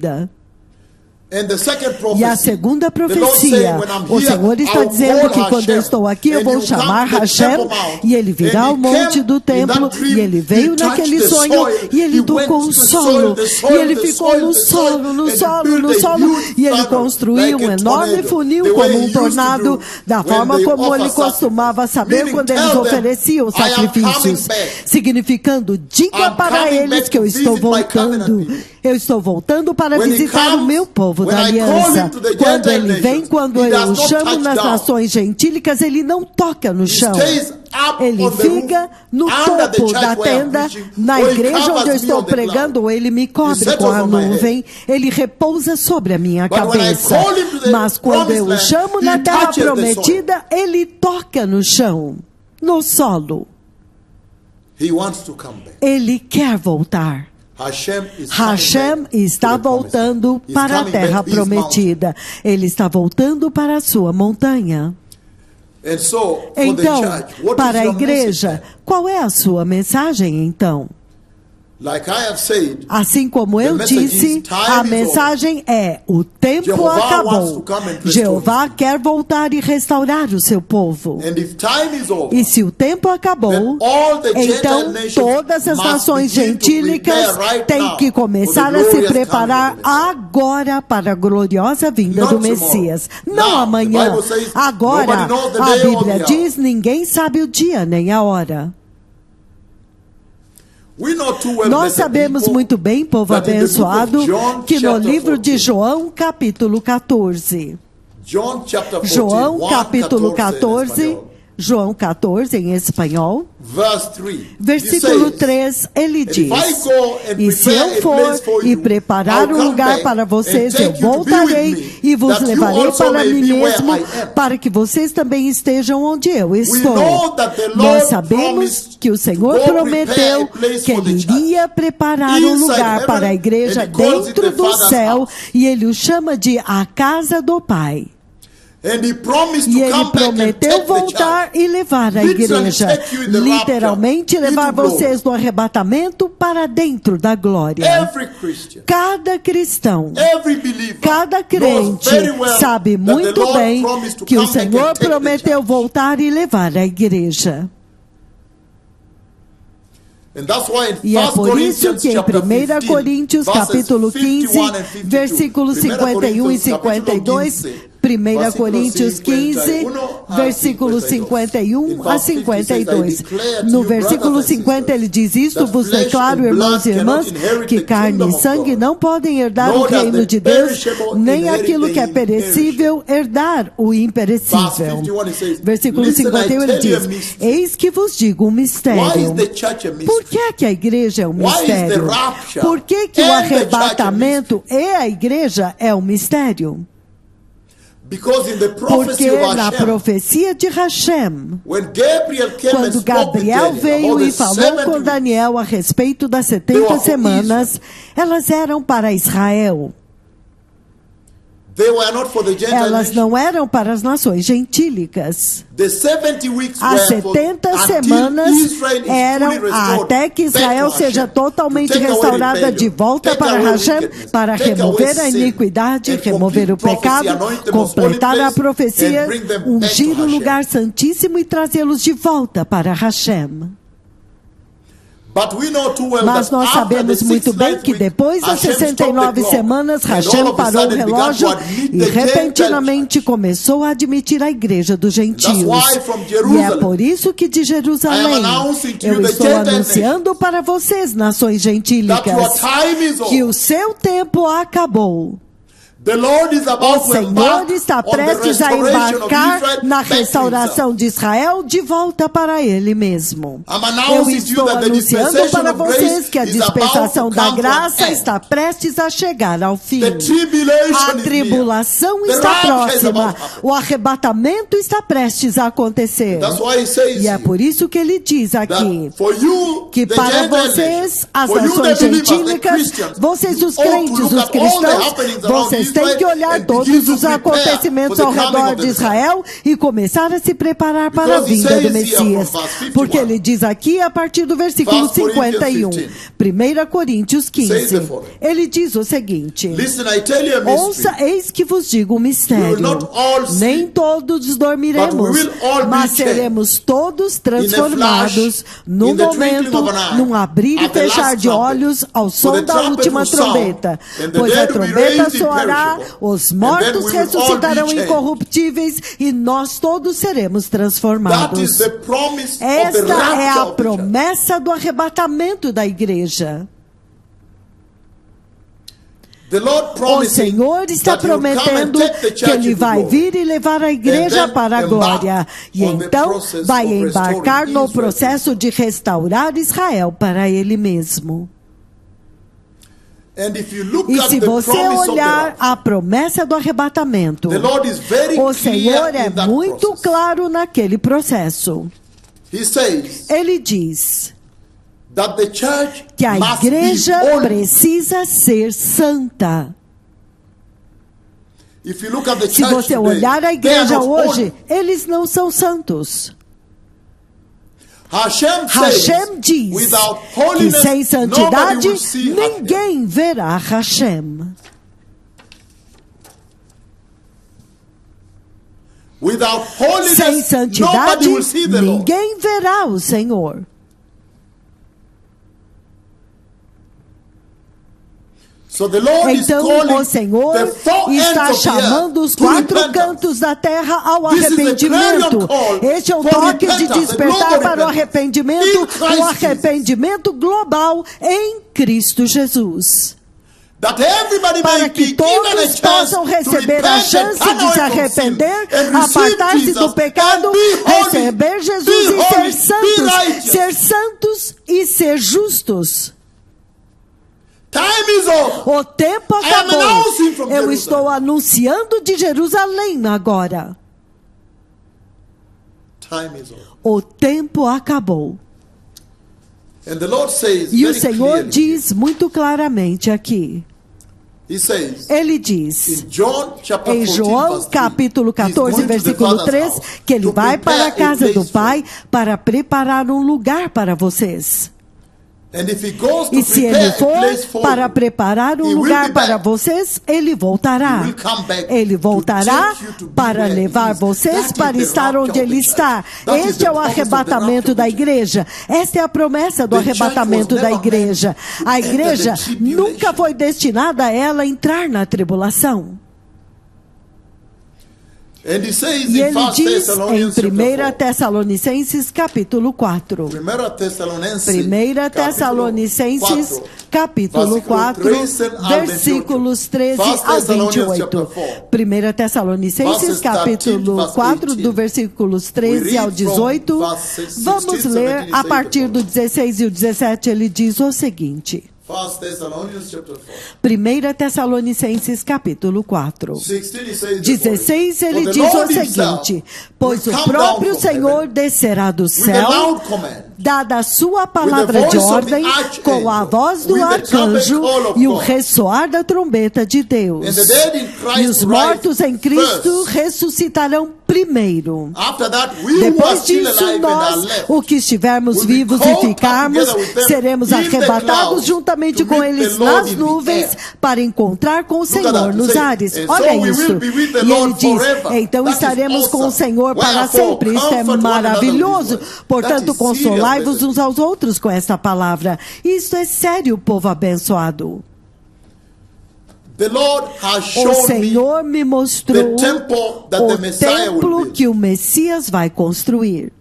E a segunda profecia, o Senhor está dizendo que quando eu estou aqui, eu vou chamar Hashem, e ele virá ao monte do templo, e ele veio naquele sonho, e ele tocou o solo, e ele ficou no solo, e ele construiu um enorme funil como um tornado, da forma como ele costumava saber quando eles ofereciam sacrifícios, significando, diga para eles que eu estou voltando. Eu estou voltando para visitar o meu povo da aliança. Quando ele vem, quando eu o chamo nas nações gentílicas, ele não toca no chão. Ele fica no topo da tenda, na igreja onde eu estou pregando, ele me cobre com a nuvem, ele repousa sobre a minha cabeça. Mas quando eu o chamo na terra prometida, ele toca no chão, no solo. Ele quer voltar. Hashem está voltando para a terra prometida. Ele está voltando para a sua montanha. Então, para a igreja, qual é a sua mensagem então? Assim como eu disse, a mensagem é: o tempo acabou. Jeová quer voltar e restaurar o seu povo. E se o tempo acabou, então todas as nações gentílicas têm que começar a se preparar agora para a gloriosa vinda do Messias. Não amanhã. Agora, a Bíblia diz, ninguém sabe o dia nem a hora. Nós sabemos muito bem, povo abençoado, que no livro de João, capítulo 14, João, capítulo 14, João 14, em espanhol, versículo 3, ele diz: e se eu for e preparar um lugar para vocês, eu voltarei e vos levarei para mim mesmo, para que vocês também estejam onde eu estou. Nós sabemos que o Senhor prometeu que Ele iria preparar um lugar para a igreja dentro do céu, e Ele o chama de a casa do Pai. E ele prometeu voltar e levar a igreja, literalmente levar vocês no arrebatamento para dentro da glória. Cada cristão, cada crente sabe muito bem que o Senhor prometeu voltar e levar a igreja. E é por isso que em 1 Coríntios capítulo 15, versículos 51 e 52, 1 Coríntios 15, versículos 51 a 52. No versículo 50 ele diz: isto vos declaro, irmãos e irmãs, que carne e sangue não podem herdar o reino de Deus, nem aquilo que é perecível herdar o imperecível. Versículo 51 ele diz: eis que vos digo um mistério. Por que a igreja é um mistério? Por que o arrebatamento e a igreja é um mistério? Porque na profecia de Hashem, quando Gabriel veio e falou com Daniel a respeito das 70 semanas, elas eram para Israel. Elas não eram para as nações gentílicas. As 70 semanas eram até que Israel seja totalmente restaurada de volta para Hashem, para remover a iniquidade, remover o pecado, completar a profecia, ungir o lugar santíssimo e trazê-los de volta para Hashem. Mas nós sabemos muito bem que depois das 69 semanas, Hashem parou o relógio e repentinamente começou a admitir a igreja dos gentios. E é por isso que de Jerusalém eu estou anunciando para vocês, nações gentílicas, que o seu tempo acabou. O Senhor está prestes a embarcar na restauração de Israel de volta para Ele mesmo. Eu estou anunciando para vocês que a dispensação da graça está prestes a chegar ao fim. A tribulação está próxima. O arrebatamento está prestes a acontecer. E é por isso que ele diz aqui que para vocês, as nações gentílicas, vocês os crentes, os cristãos, vocês têm que olhar todos os acontecimentos ao redor de Israel e começar a se preparar para a vinda do Messias. Porque ele diz aqui a partir do versículo 51, 1 Coríntios 15, ele diz o seguinte: ouça, eis que vos digo um mistério. Nem todos dormiremos, mas seremos todos transformados num momento, num abrir e fechar de olhos ao som da última trombeta. Pois a trombeta soará, os mortos ressuscitarão incorruptíveis e nós todos seremos transformados. Esta é a promessa do arrebatamento da igreja. O Senhor está prometendo que Ele vai vir e levar a igreja para a glória. E então vai embarcar no processo de restaurar Israel para Ele mesmo. E se você olhar a promessa do arrebatamento, o Senhor é muito claro naquele processo. Ele diz que a igreja precisa ser santa. Se você olhar a igreja hoje, eles não são santos. Hashem diz que sem santidade ninguém verá Hashem. Sem santidade ninguém verá o Senhor. Então o Senhor está chamando os 4 cantos da terra ao arrependimento. Este é um toque de despertar para o arrependimento global em Cristo Jesus. Para que todos possam receber a chance de se arrepender, apartar-se do pecado, receber Jesus e ser santos e ser justos. O tempo acabou. Eu estou anunciando de Jerusalém agora. O tempo acabou. E o Senhor diz muito claramente aqui. Ele diz, em João capítulo 14, versículo 3, que ele vai para a casa do Pai para preparar um lugar para vocês. E se ele for para preparar um lugar para vocês, ele voltará. Ele voltará para levar vocês para estar onde ele está. Este é o arrebatamento da igreja. Esta é a promessa do arrebatamento da igreja. A igreja nunca foi destinada a ela entrar na tribulação. E ele diz em 1 Tessalonicenses capítulo 4. 1 Tessalonicenses capítulo 4, versículos 13 ao 28. 1 Tessalonicenses capítulo 4, do versículos 13 ao 18. Vamos ler a partir do 16 e o 17. Ele diz o seguinte. 1 Tessalonicenses capítulo 4. 16 ele diz o seguinte: pois o próprio Senhor descerá do céu, dada a sua palavra de ordem, com a voz do arcanjo e o ressoar da trombeta de Deus. E os mortos em Cristo ressuscitarão primeiro. Depois disso, nós, o que estivermos vivos e ficarmos, seremos arrebatados juntamente com eles nas nuvens para encontrar com o Senhor nos ares. Olha isso. E ele diz, então estaremos com o Senhor para sempre. Isso é maravilhoso. Portanto, consolai-vos uns aos outros com esta palavra. Isso é sério, povo abençoado. O Senhor me mostrou o templo que o Messias vai construir.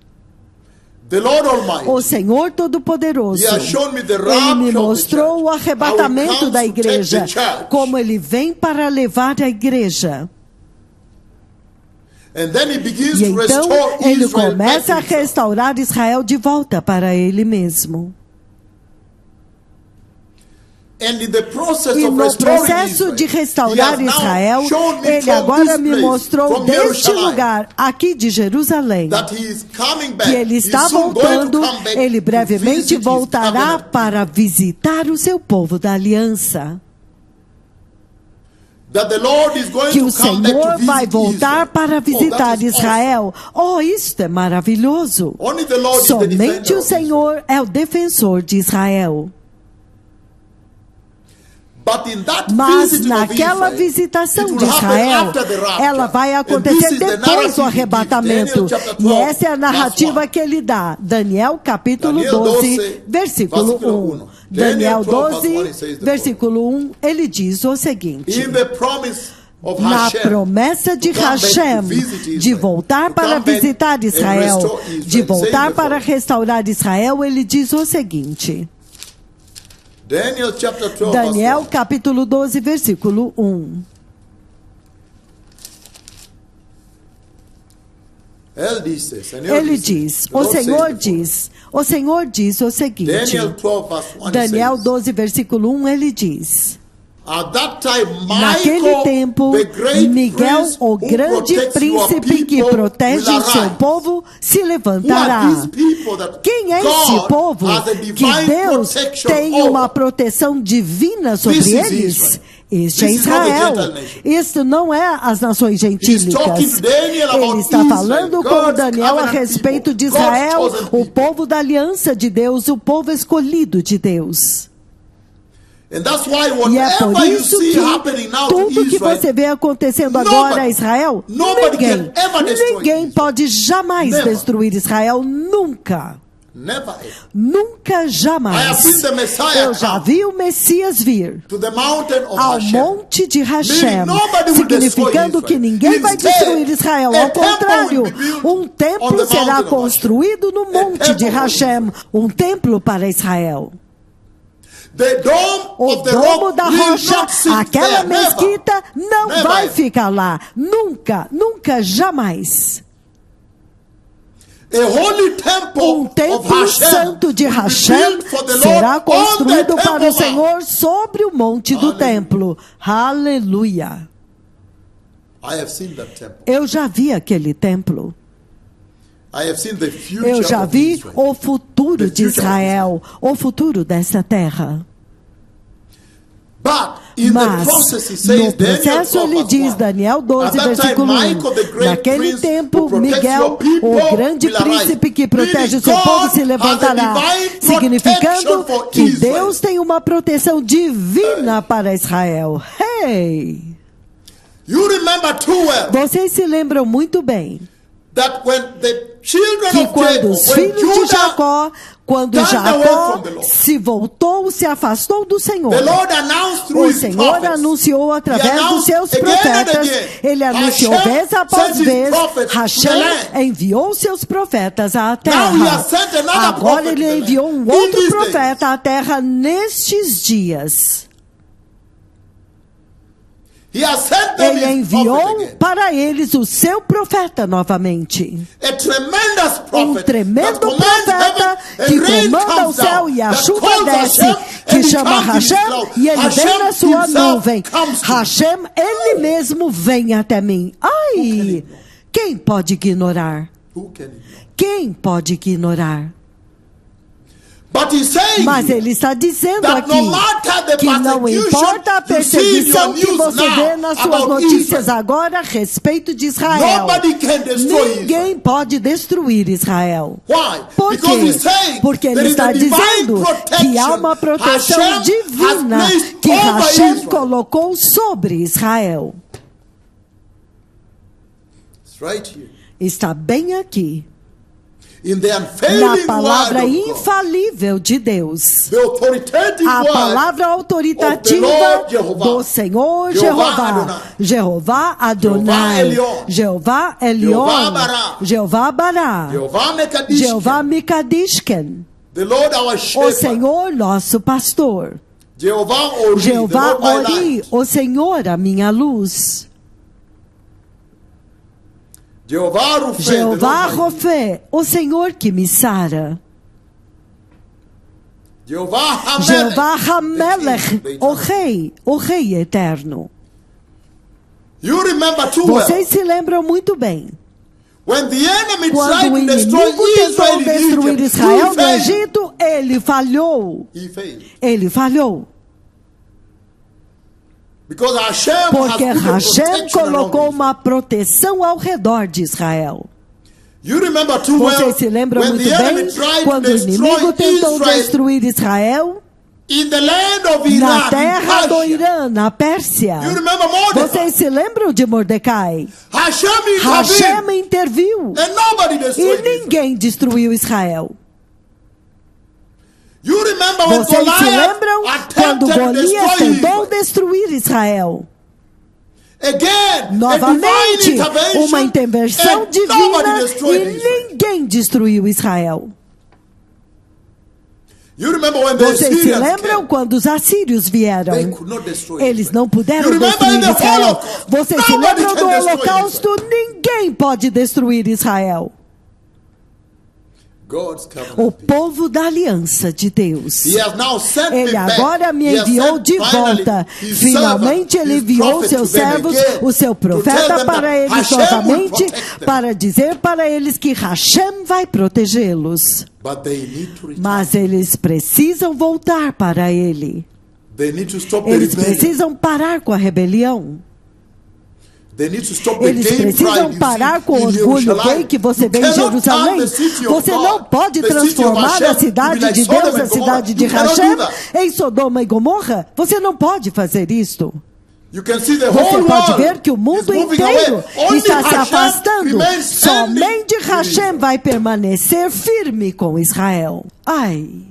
O Senhor Todo-Poderoso, Ele me mostrou o arrebatamento da igreja, como Ele vem para levar a igreja. E então Ele começa a restaurar Israel de volta para Ele mesmo. E no processo de restaurar Israel, Ele agora me mostrou deste lugar, aqui de Jerusalém, que Ele está voltando, Ele brevemente voltará para visitar o seu povo da aliança. Que o Senhor vai voltar para visitar Israel. Oh, isto é maravilhoso! Somente o Senhor é o defensor de Israel. Mas naquela visitação de Israel, ela vai acontecer depois do arrebatamento. E essa é a narrativa que ele dá. Daniel capítulo 12, versículo 1. Daniel 12, versículo 1, ele diz o seguinte: na promessa de Hashem de voltar para visitar Israel, de voltar para restaurar Israel, ele diz o seguinte. Daniel capítulo 12, versículo 1. Ele diz, o Senhor diz o seguinte. Daniel 12, versículo 1, ele diz: naquele tempo, Miguel, o grande príncipe que protege o seu povo, se levantará. Quem é esse povo que Deus tem uma proteção divina sobre eles? Este é Israel. Isto não é as nações gentílicas. Ele está falando com Daniel a respeito de Israel, o povo da aliança de Deus, o povo escolhido de Deus. E é por isso que tudo que você vê acontecendo agora a Israel, ninguém pode jamais destruir Israel, nunca. Nunca, jamais. Eu já vi o Messias vir ao monte de Hashem, significando que ninguém vai destruir Israel. Ao contrário, um templo será construído no monte de Hashem, um templo para Israel. O domo da rocha, aquela mesquita, não vai ficar lá. Nunca, nunca, jamais. Um templo santo de Hashem será construído para o Senhor sobre o monte do templo. Aleluia. Eu já vi aquele templo. Eu já vi o futuro de Israel, o futuro dessa terra. Mas no processo ele diz, Daniel 12, versículo 1, naquele tempo Miguel, o grande príncipe que protege o seu povo, se levantará, significando que Deus tem uma proteção divina para Israel. Hey! Vocês se lembram muito bem que quando os filhos de Jacó, quando Jacó se afastou do Senhor, o Senhor anunciou através dos seus profetas, ele anunciou vez após vez, Hashem enviou seus profetas à terra. Agora ele enviou um outro profeta à terra nestes dias. Ele enviou para eles o seu profeta novamente. Um tremendo profeta que comanda o céu e a chuva desce, que chama Hashem, e ele vem na sua nuvem. Hashem, ele mesmo vem até mim. Ai! Quem pode ignorar? Quem pode ignorar? Mas ele está dizendo aqui que não importa a perseguição que você vê nas suas notícias agora a respeito de Israel, ninguém pode destruir Israel. Por quê? Porque ele está dizendo que há uma proteção divina que Hashem colocou sobre Israel. Está bem aqui. Na palavra infalível de Deus, a palavra autoritativa do Senhor Jeová, Jeová Adonai, Jeová Elion, Jeová Bará, Jeová Mikadishken, o Senhor nosso pastor, Jeová Ori, o Senhor a minha luz, Jeová Rofé, o Senhor que me sara. Jeová Hamelech, o Rei eterno. Vocês se lembram muito bem. Quando o inimigo tentou destruir Israel no Egito, ele falhou. Ele falhou. Porque Hashem colocou uma proteção ao redor de Israel. Vocês se lembram muito bem quando o inimigo tentou destruir Israel? Na terra do Irã, na Pérsia. Vocês se lembram de Mordecai? Hashem interviu e ninguém destruiu Israel. Vocês se lembram quando Golias tentou destruir Israel? Novamente, uma intervenção divina e ninguém destruiu Israel. Vocês se lembram quando os assírios vieram? Eles não puderam destruir Israel. Vocês se lembram do Holocausto? Ninguém pode destruir Israel. O povo da aliança de Deus. Ele agora me enviou de volta. Finalmente ele enviou seus servos, o seu profeta, para eles novamente, para dizer para eles que Hashem vai protegê-los. Mas eles precisam voltar para ele. Eles precisam parar com a rebelião. Eles precisam parar com o orgulho gay que você vê em Jerusalém. Você não pode transformar a cidade de Deus, a cidade de Hashem, em Sodoma e Gomorra. Você não pode fazer isto. Você pode ver que o mundo inteiro está se afastando. Somente Hashem vai permanecer firme com Israel. Ai!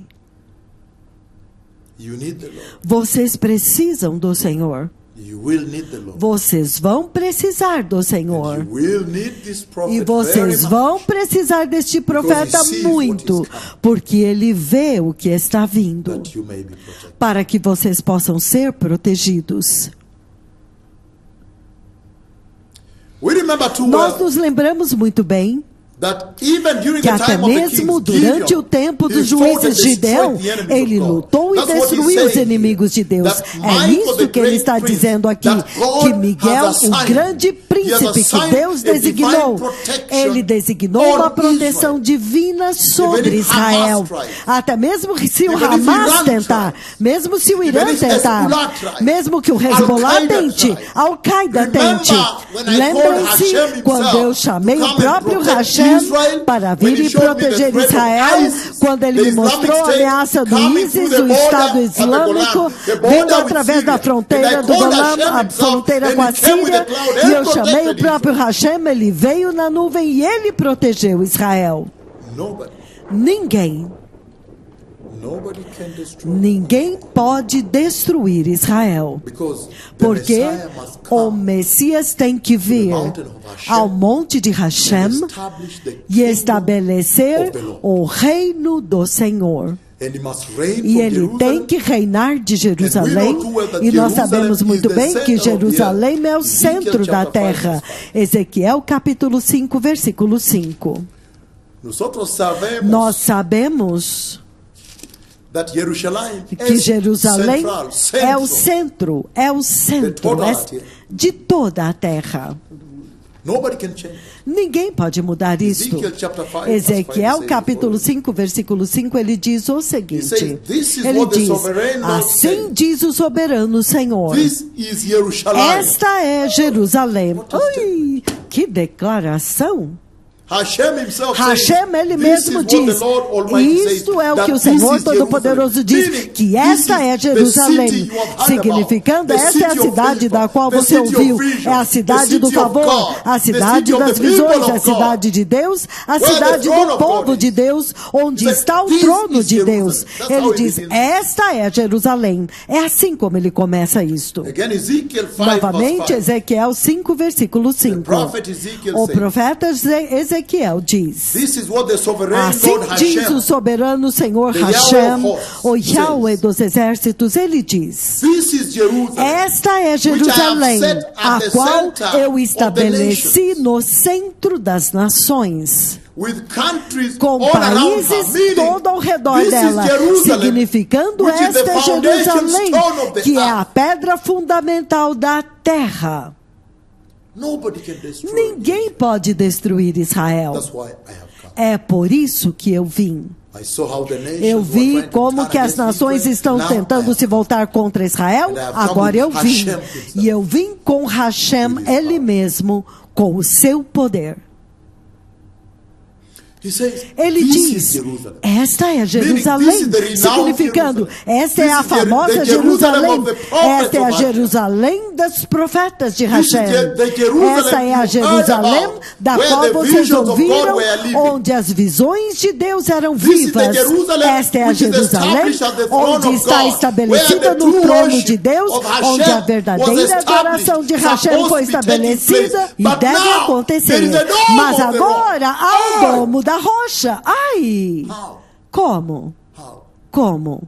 Vocês precisam do Senhor. Vocês vão precisar do Senhor. E vocês vão precisar deste profeta muito, porque ele vê o que está vindo, para que vocês possam ser protegidos. Nós nos lembramos muito bem que até mesmo durante o tempo dos juízes de Gideão, ele lutou e destruiu os inimigos de Deus. É isso que ele está dizendo aqui, que Miguel, o grande príncipe que Deus designou, ele designou uma proteção divina sobre Israel. Até mesmo se o Hamas tentar, mesmo se o Irã tentar, mesmo que o Hezbollah tente, Al-Qaeda tente. Lembrem-se quando eu chamei o próprio Hashem para vir e proteger Israel, quando ele me mostrou a ameaça do ISIS, do Estado Islâmico, vindo através da fronteira do Golã, a fronteira com a Síria, e eu chamei o próprio Hashem, ele veio na nuvem e ele protegeu Israel. Ninguém pode destruir Israel, porque o Messias tem que vir ao monte de Hashem e estabelecer o reino do Senhor. E ele tem que reinar de Jerusalém, e nós sabemos muito bem que Jerusalém é o centro da terra. Ezequiel capítulo 5, versículo 5. Nós sabemos que Jerusalém é o centro de toda a terra. Ninguém pode mudar isso. Ezequiel capítulo 5, versículo 5, ele diz o seguinte, ele diz, assim diz o soberano Senhor, esta é Jerusalém. Ai, que declaração! Hashem, ele mesmo diz, isto é o que o Senhor Todo-Poderoso diz, que esta é Jerusalém, significando, esta é a cidade da qual você ouviu, é a cidade do favor, a cidade das visões, a cidade de Deus, a cidade do povo de Deus, onde está o trono de Deus. Ele diz, esta é Jerusalém. É assim como ele começa isto. Novamente, Ezequiel 5, versículo 5. O profeta Ezequiel diz, assim diz o soberano Senhor Hashem, o Yahweh dos exércitos, ele diz, esta é Jerusalém, a qual eu estabeleci no centro das nações, com países todo ao redor dela, significando esta é Jerusalém, que é a pedra fundamental da terra. Ninguém pode destruir Israel. É por isso que eu vim. Eu vi como que as nações estão tentando se voltar contra Israel. Agora eu vim. E eu vim com Hashem, ele mesmo, com o seu poder. Ele diz, esta é Jerusalém, significando, esta é a famosa Jerusalém, esta é a Jerusalém dos profetas de Hashem, esta é a Jerusalém da qual vocês ouviram, onde as visões de Deus eram vivas, esta é a Jerusalém, onde está estabelecida no trono de Deus, onde a verdadeira adoração de Hashem foi estabelecida e deve acontecer. Mas agora há o domo da rocha. Ai! Como? Como?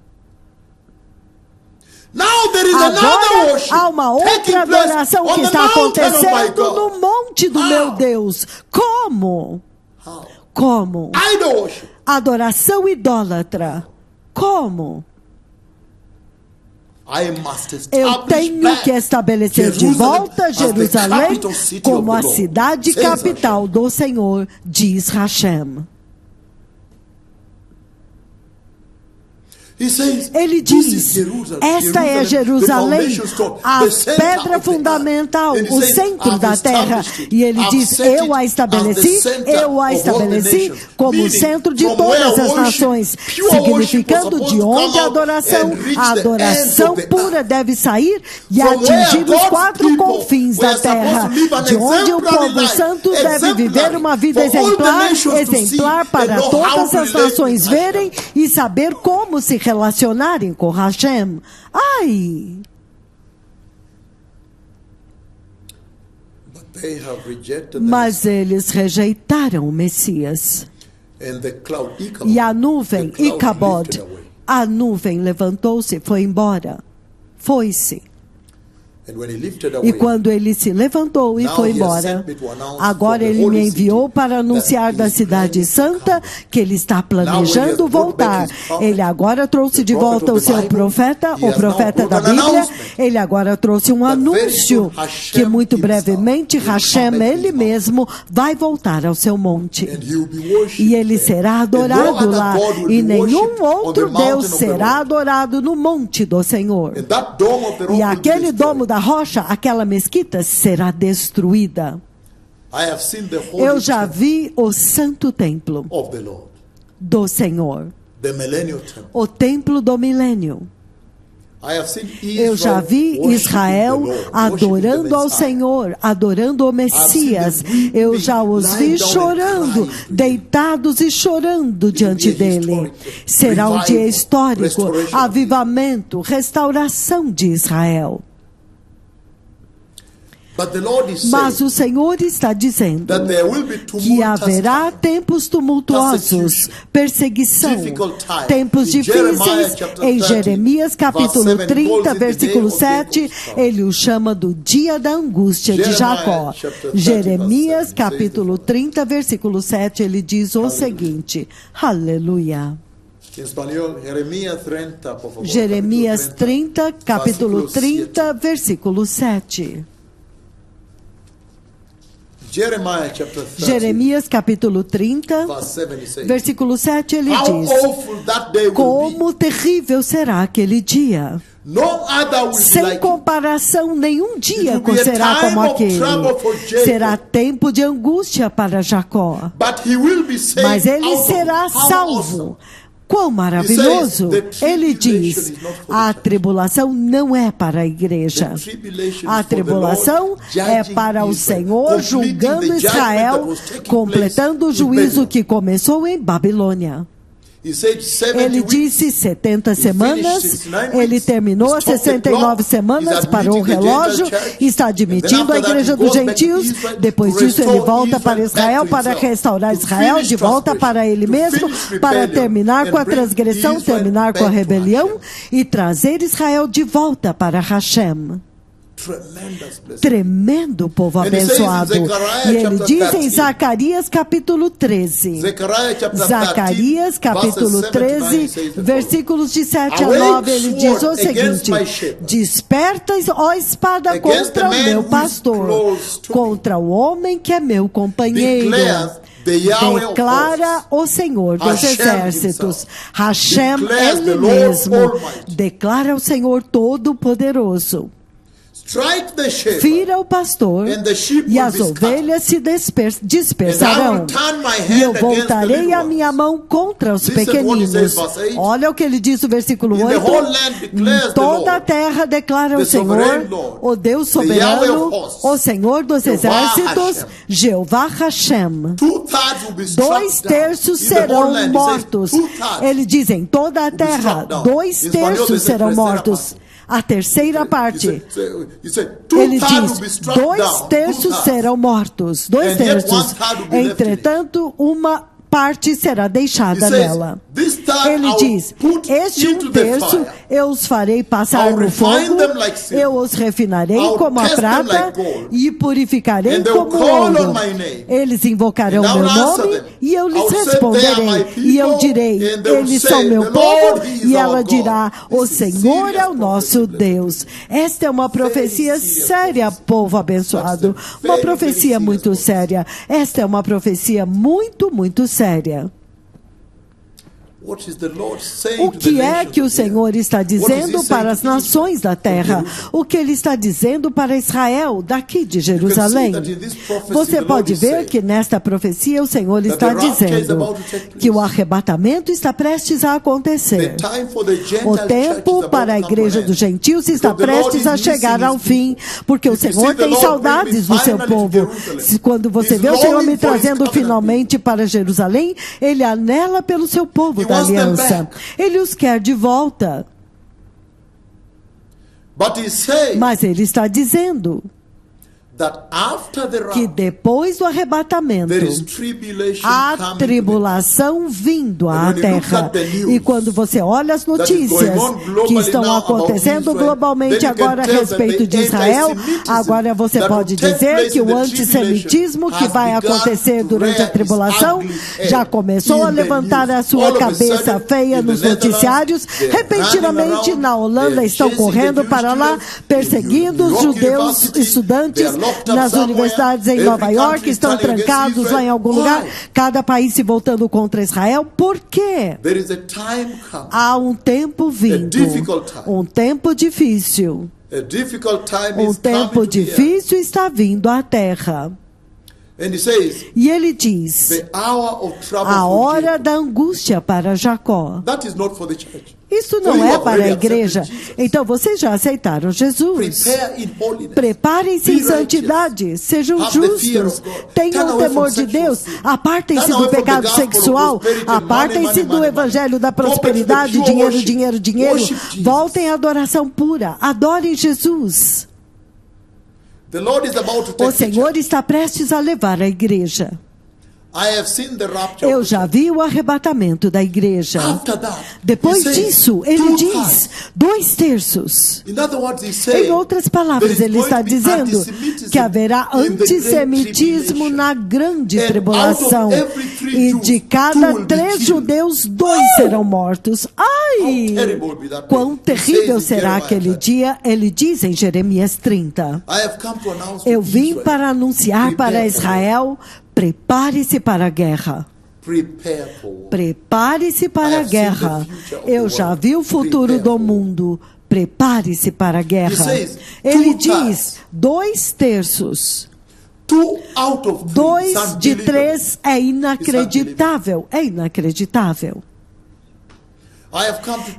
Agora há uma outra adoração que está acontecendo no monte do meu Deus. Como? Como? Adoração idólatra. Como? Eu tenho que estabelecer de volta Jerusalém como a cidade capital do Senhor, diz Hashem. Ele diz, esta é Jerusalém, a pedra fundamental, o centro da terra. E ele diz, eu a estabeleci como o centro de todas as nações, significando de onde a adoração pura deve sair e atingir os 4 confins da terra, de onde o povo santo deve viver uma vida exemplar para todas as nações verem e saber como se relacionarem com Hashem. Ai! Mas eles rejeitaram o Messias. E a nuvem, Icabod, a nuvem levantou-se, foi embora. Foi-se. E quando ele se levantou e foi embora, agora ele me enviou para anunciar da cidade santa que ele está planejando voltar. Ele agora trouxe de volta o seu profeta, o profeta da Bíblia. Ele agora trouxe um anúncio que muito brevemente Hashem, ele mesmo, vai voltar ao seu monte. E ele será adorado lá. E nenhum outro Deus será adorado no monte do Senhor. E aquele domo da rocha, aquela mesquita, será destruída. Eu já vi o santo templo do Senhor, o templo do milênio. Eu já vi Israel adorando ao Senhor, adorando o Messias. Eu já os vi chorando, deitados e chorando diante dele. Será um dia histórico, avivamento, restauração de Israel. Mas o Senhor está dizendo que haverá tempos tumultuosos, perseguição, tempos difíceis. Em Jeremias capítulo 30, versículo 7, ele o chama do dia da angústia de Jacó. Jeremias capítulo 30, versículo 7, ele diz o seguinte, aleluia. Jeremias 30, capítulo 30, versículo 7. Jeremias capítulo 30, versículo 7, ele diz: como terrível será aquele dia. Sem comparação, nenhum dia será como aquele. Será tempo de angústia para Jacó. Mas ele será salvo. Quão maravilhoso! Ele diz, a tribulação não é para a igreja. A tribulação é para o Senhor julgando Israel, completando o juízo que começou em Babilônia. Ele disse 70 semanas, ele terminou as 69 semanas, parou o relógio, está admitindo a igreja dos gentios. Depois disso ele volta para Israel, para restaurar Israel, de volta para ele mesmo, para terminar com a transgressão, terminar com a rebelião e trazer Israel de volta para Hashem. Tremendo povo abençoado. E ele diz em Zacarias capítulo 13, Zacarias capítulo 13, versículos de 7 a 9, ele diz o seguinte: desperta, ó espada, contra o meu pastor, contra o homem que é meu companheiro. Declara o Senhor dos exércitos, Hashem, ele mesmo, declara o Senhor Todo-Poderoso. Fira o pastor e as ovelhas se dispersarão. E eu voltarei a minha mão contra os pequeninos. Olha o que ele diz no versículo 8. Toda a terra declara o Senhor, o Deus soberano, o Senhor dos exércitos, Jeová Hashem. 2/3 serão mortos. Ele diz em toda a terra, 2/3 serão mortos. A terceira parte, ele diz, 2/3 serão mortos, 2/3. Entretanto, uma parte será deixada nela. Ele diz, este 1/3 eu os farei passar no fogo, eu os refinarei como a prata e purificarei como ouro. Eles invocarão meu nome e eu lhes responderei. E eu direi, eles são meu povo, e ela dirá, o Senhor é o nosso Deus. Esta é uma profecia séria, povo abençoado. Uma profecia muito séria. Esta é uma profecia muito, muito séria. O que é que o Senhor está dizendo para as nações da terra? O que Ele está dizendo para Israel daqui de Jerusalém? Você pode ver que nesta profecia o Senhor está dizendo que o arrebatamento está prestes a acontecer. O tempo para a igreja dos gentios está prestes a chegar ao fim, porque o Senhor tem saudades do seu povo. Quando você vê o Senhor me trazendo finalmente para Jerusalém, Ele anela pelo seu povo da aliança. Ele os quer de volta. Mas ele está dizendo, que depois do arrebatamento há tribulação vindo à terra. E quando você olha as notícias que estão acontecendo globalmente agora a respeito de Israel, agora você pode dizer que o antissemitismo que vai acontecer durante a tribulação já começou a levantar a sua cabeça feia nos noticiários. Repentinamente na Holanda estão correndo para lá, perseguindo os judeus estudantes nas universidades em Nova York, estão trancados lá em algum lugar, cada país se voltando contra Israel. Por quê? Há um tempo vindo, um tempo difícil. Um tempo difícil está vindo à terra. E ele diz, a hora da angústia para Jacó. Isso não é para a igreja. Então vocês já aceitaram Jesus. Preparem-se em santidade, sejam justos, tenham o temor de Deus, apartem-se do pecado sexual, apartem-se do evangelho da prosperidade, dinheiro, dinheiro, dinheiro. Voltem à adoração pura, adorem Jesus. O Senhor está prestes a levar a igreja. Eu já vi o arrebatamento da igreja. Depois disso, ele diz 2/3. Em outras palavras, ele está dizendo que haverá antissemitismo na grande tribulação. E de cada 3 judeus, 2 serão mortos. Ai! Quão terrível será aquele dia? Ele diz em Jeremias 30. Eu vim para anunciar para Israel: prepare-se para a guerra. Prepare-se para a guerra. Eu já vi o futuro do mundo. Prepare-se para a guerra. Ele diz 2/3. 2 de 3 é inacreditável. É inacreditável.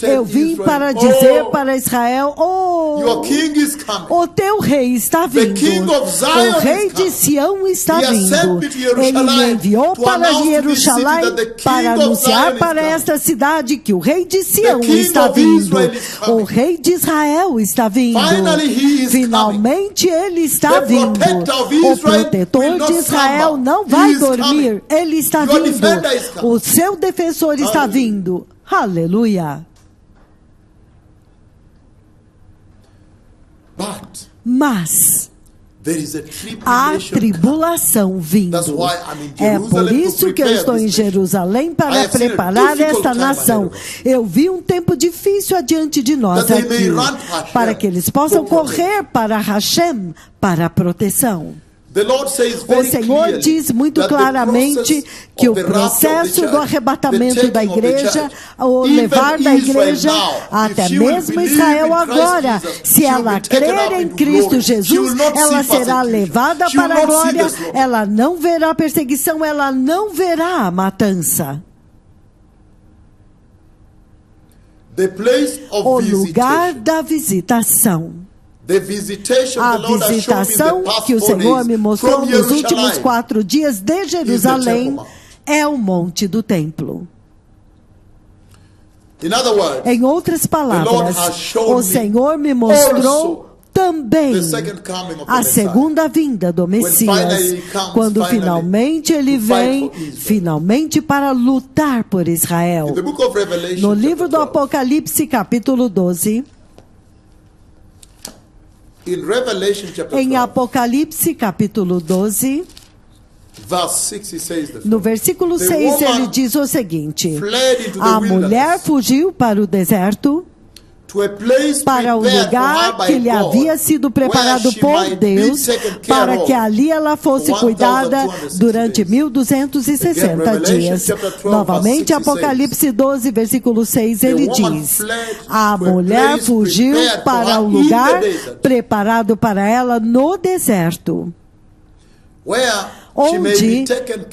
Eu vim para dizer para Israel: o teu rei está vindo. O rei de Sião está vindo. Ele me enviou para Jerusalém para anunciar para esta cidade que o rei de Sião está vindo. O rei de Israel está vindo. Finalmente ele está vindo. O protetor de Israel não vai dormir. Ele está vindo. O seu defensor está vindo. Aleluia. Mas há tribulação vindo. É por isso que eu estou em Jerusalém para preparar esta nação. Eu vi um tempo difícil adiante de nós aqui, para que eles possam correr para Hashem, para a proteção. O Senhor diz muito claramente que o processo do arrebatamento da igreja, o levar da igreja, até mesmo Israel agora, se ela crer em Cristo Jesus, ela será levada para a glória, ela não verá perseguição, ela não verá a matança. O lugar da visitação. A visitação que o Senhor me mostrou nos últimos 4 dias de Jerusalém é o monte do templo. Em outras palavras, o Senhor me mostrou também a segunda vinda do Messias, quando finalmente ele vem, finalmente para lutar por Israel. No livro do Apocalipse, capítulo 12, em Apocalipse, capítulo 12, no versículo 6, ele diz o seguinte: a mulher fugiu para o deserto, para o lugar que lhe havia sido preparado por Deus, para que ali ela fosse cuidada durante 1260 dias. Novamente, Apocalipse 12, versículo 6, ele diz: a mulher fugiu para o lugar preparado para ela no deserto, onde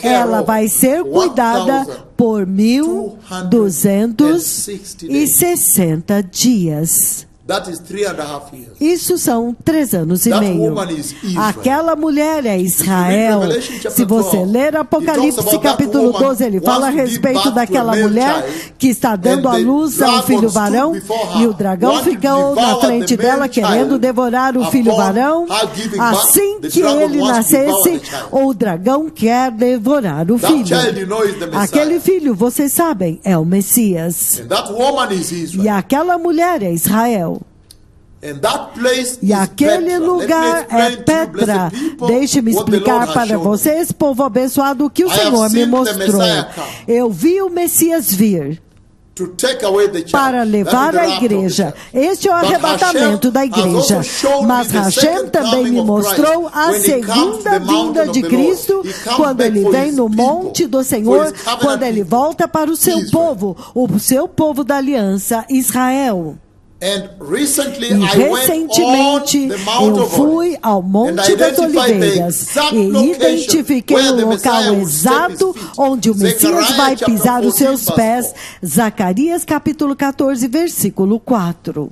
ela vai ser cuidada por 1260 dias. Isso são 3 anos e meio. Aquela mulher é Israel. Se você ler Apocalipse capítulo 12, ele fala a respeito daquela mulher que está dando à luz a um filho varão, e o dragão ficou na frente dela querendo devorar o filho varão. Assim que ele nascesse, o dragão quer devorar o filho. Aquele filho, vocês sabem, é o Messias. E aquela mulher é Israel. E aquele lugar é Petra. Deixe-me explicar para vocês, povo abençoado, o que o Senhor me mostrou. Eu vi o Messias vir para levar a igreja. Este é o arrebatamento da igreja. Mas Hashem também me mostrou a segunda vinda de Cristo, quando ele vem no monte do Senhor, quando ele volta para o seu povo da aliança, Israel. E recentemente eu fui ao Monte das Oliveiras e identifiquei o local exato onde o Messias vai pisar os seus pés. Zacarias capítulo 14, versículo 4.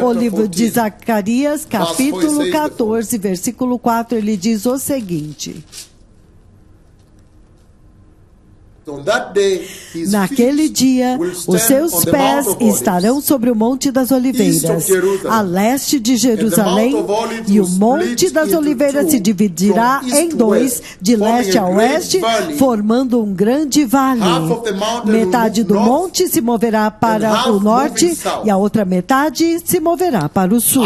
O livro de Zacarias capítulo 14, versículo 4, ele diz o seguinte: naquele dia, os seus pés estarão sobre o Monte das Oliveiras, a leste de Jerusalém, e o Monte das Oliveiras se dividirá em 2, de leste a oeste, formando um grande vale. Metade do monte se moverá para o norte e a outra metade se moverá para o sul.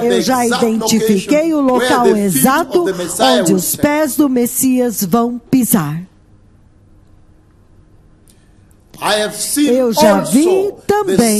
Eu já identifiquei o local exato onde os pés do Messias vão pisar. Eu já vi também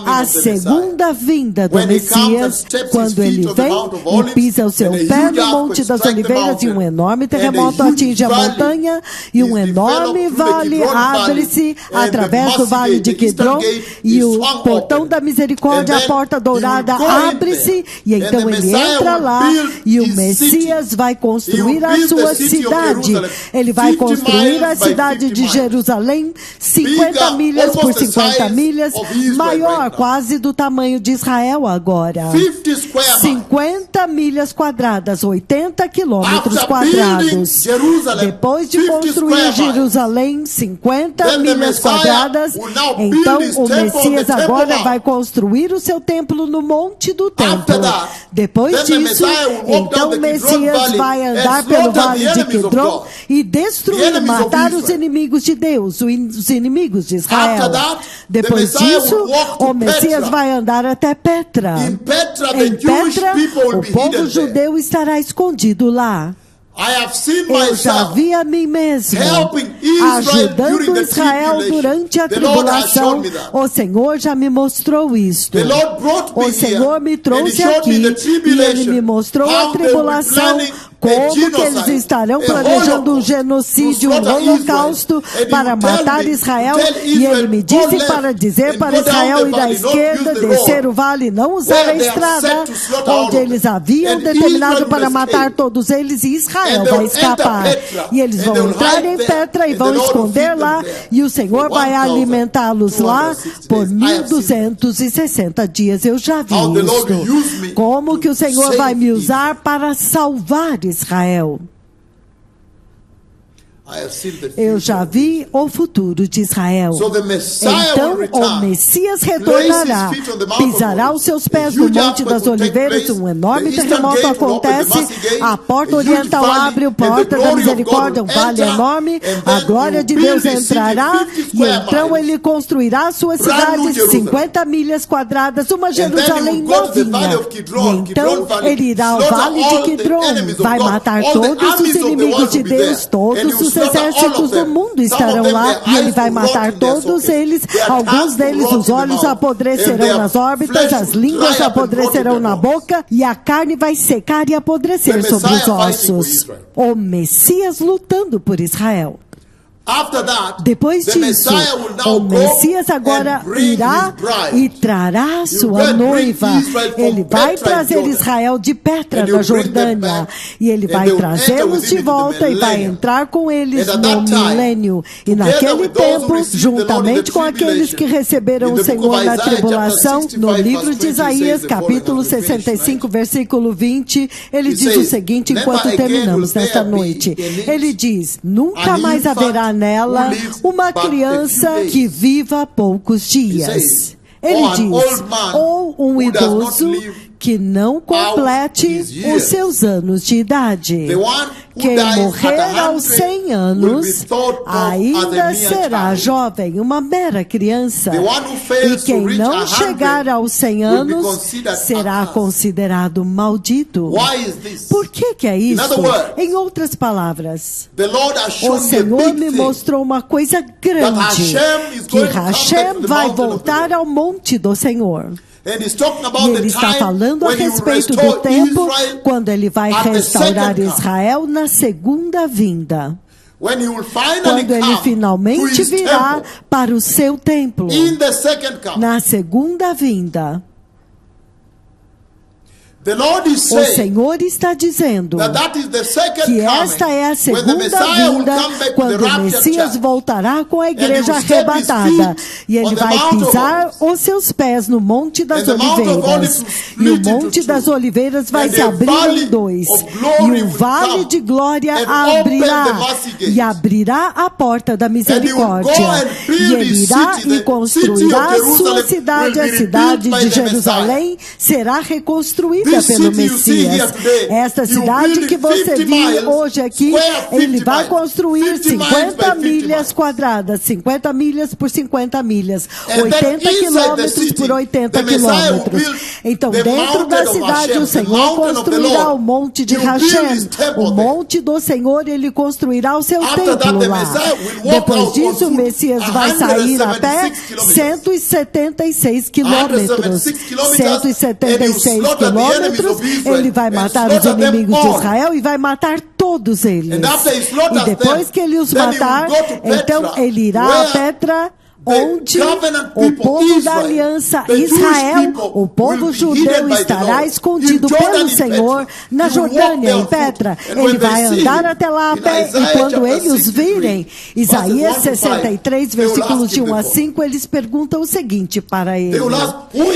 a segunda vinda do Messias, quando ele vem e pisa o seu pé no Monte das Oliveiras, e um enorme terremoto atinge a montanha, e um enorme vale abre-se através do vale de Quidron, e o portão da misericórdia, a porta dourada, abre-se, e então ele entra lá, e o Messias vai construir a sua cidade. Ele vai construir a cidade de Jerusalém, 50 milhas por 50 milhas, maior quase do tamanho de Israel agora. 50 milhas quadradas, 80 quilômetros quadrados. Depois de construir Jerusalém, 50 milhas quadradas, então o Messias agora vai construir o seu templo no Monte do Templo. Depois disso, então o Messias vai andar pelo vale de Quidron e destruir, matar os inimigos de Deus, os inimigos de Israel. Depois disso, o Messias vai andar até Petra. Em Petra, o povo judeu estará escondido lá. Eu já vi a mim mesmo ajudando Israel durante a tribulação. O Senhor já me mostrou isto. O Senhor me trouxe aqui e Ele me mostrou a tribulação, como que eles estarão planejando um genocídio, um holocausto para matar Israel. E Ele me disse para dizer para Israel ir à esquerda, descer o vale e não usar a estrada, onde eles haviam determinado para matar todos eles, e Israel vai escapar. E eles vão entrar em Petra e vão esconder lá, e o Senhor vai alimentá-los lá por 1260 dias. Eu já vi isto. Como que o Senhor vai me usar para salvar Israel? Eu já vi o futuro de Israel. Então o Messias retornará, pisará os seus pés no Monte das Oliveiras, um enorme terremoto acontece, a porta oriental abre, a porta da misericórdia, um vale enorme, a glória de Deus entrará, e então ele construirá a sua cidade de 50 milhas quadradas, uma Jerusalém novinha. E então ele irá ao vale de Quidron, vai matar todos os inimigos de Deus, todos os exércitos do mundo estarão lá, e ele vai matar todos eles. Alguns deles, os olhos apodrecerão nas órbitas, as línguas apodrecerão na boca, e a carne vai secar e apodrecer sobre os ossos. O Messias lutando por Israel. Depois disso, o Messias agora irá e trará sua noiva. Ele vai trazer Israel de Petra, na Jordânia, e ele vai trazê-los de volta e vai entrar com eles no milênio. E naquele tempo, juntamente com aqueles que receberam o Senhor na tribulação, no livro de Isaías, capítulo 65, versículo 20, ele diz o seguinte, enquanto terminamos nesta noite. Ele diz, nunca mais haverá nela uma criança que viva poucos dias. Ele diz, ou um idoso que não complete os seus anos de idade. Quem morrer aos 100 anos ainda será jovem, uma mera criança. E quem não chegar aos 100 anos será considerado maldito. Por que é isso? Em outras palavras, o Senhor me mostrou uma coisa grande, que Hashem vai voltar ao monte do Senhor. E ele está falando a respeito do tempo quando ele vai restaurar Israel na segunda vinda. Quando ele finalmente virá para o seu templo na segunda vinda. O Senhor está dizendo que esta é a segunda vinda, quando o Messias voltará com a igreja arrebatada. E ele vai pisar os seus pés no Monte das Oliveiras. E o Monte das Oliveiras vai se abrir em dois. E o Vale de Glória abrirá. E abrirá a porta da misericórdia. E ele irá e construirá a sua cidade, a cidade de Jerusalém será reconstruída pelo Messias. Esta cidade que você viu hoje aqui, ele vai construir 50 milhas quadradas, 50 milhas por 50 milhas, 80 quilômetros por 80 quilômetros. Então, dentro da cidade, o Senhor construirá o monte de Hashem. O monte do Senhor, ele construirá o seu templo lá. Depois disso, o Messias vai sair a pé 176 quilômetros. 176 quilômetros. Ele vai matar os inimigos de Israel e vai matar todos eles. E depois que ele os matar, então ele irá a Petra, onde o povo da aliança Israel, o povo judeu, estará escondido pelo Senhor na Jordânia, em Petra. Ele vai andar até lá a pé, e quando eles os virem, Isaías 63, versículos de 1 a 5, eles perguntam o seguinte para ele.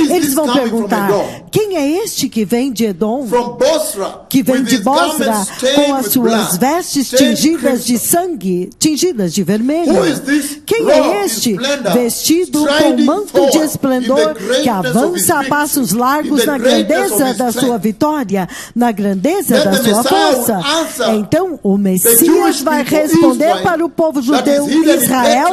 Eles vão perguntar, quem é este que vem de Edom, que vem de Bosra, com as suas vestes tingidas de sangue, tingidas de vermelho? Quem é este vestido com manto de esplendor, que avança a passos largos na grandeza da sua vitória, na grandeza da sua força? Então o Messias vai responder para o povo judeu Israel,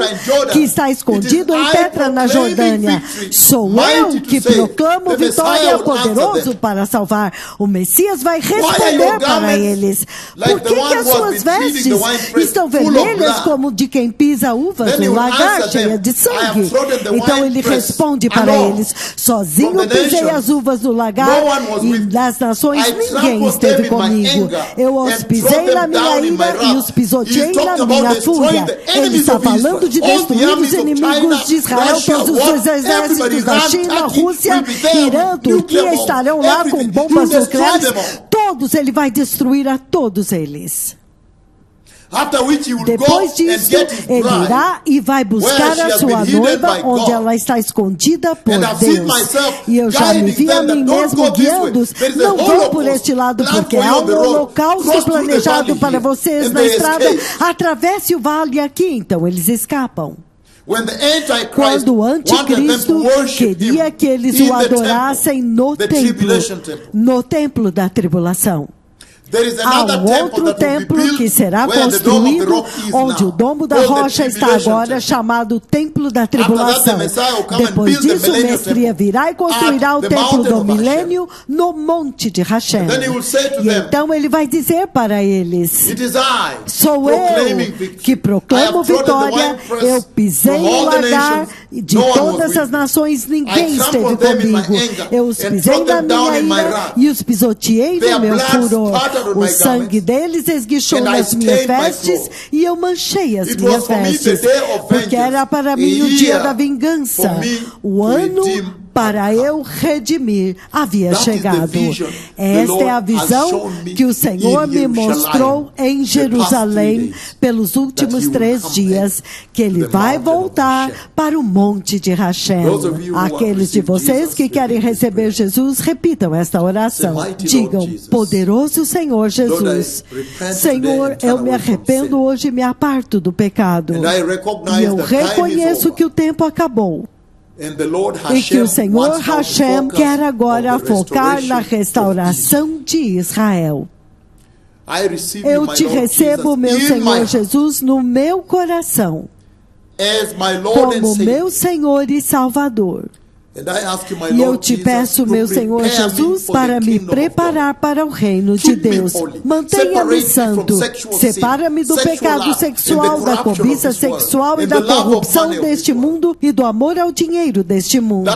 que está escondido em Petra, na Jordânia. Sou eu que proclamo vitória, poderoso para salvar. O Messias vai responder para eles. Por que as suas vestes estão vermelhas como de quem pisa uvas no lagar cheia de sangue? Então ele responde para eles, sozinho pisei as uvas no lagar, e das nações ninguém esteve comigo. Eu os pisei na minha ira e os pisoteei na minha fúria. Ele está falando de destruir os inimigos de Israel, todos os exércitos da China, Rússia, Irã, Turquia, estarão lá com bombas nucleares. Todos, ele vai destruir a todos eles. Depois disso, ele irá e vai buscar a sua noiva, onde ela está escondida por Deus. E eu já me vi a mim mesmo guiando-os. Não vão por este lado, porque há um holocausto planejado para vocês na estrada. Atravesse o vale aqui, então eles escapam. Quando o anticristo queria que eles o adorassem no templo da tribulação. Há um outro templo que será construído, onde o domo da rocha está agora, chamado Templo da Tribulação. Depois disso, o Messias virá e construirá o Templo do Milênio no Monte de Hashem. E então ele vai dizer para eles, sou eu que proclamo vitória, eu pisei no lagar de todas as nações, ninguém esteve comigo. Eu os pisei na minha ira e os pisoteei no meu furor. O sangue deles esguichou nas minhas vestes e eu manchei as minhas vestes, porque era para mim o dia da vingança, o ano para eu redimir havia chegado. Esta é a visão que o Senhor me mostrou em Jerusalém pelos últimos 3 dias, que Ele vai voltar para o monte de Hashem. Aqueles de vocês que querem receber Jesus, repitam esta oração. Digam, poderoso Senhor Jesus, Senhor, eu me arrependo hoje e me aparto do pecado. E eu reconheço que o tempo acabou. E que o Senhor Hashem quer agora focar na restauração de Israel. Eu te recebo, meu Senhor Jesus, no meu coração, como meu Senhor e Salvador. E eu te peço, meu Senhor Jesus, para me preparar para o reino de Deus. Mantenha-me santo. Separa-me do pecado sexual, da cobiça sexual e da corrupção deste mundo e do amor ao dinheiro deste mundo.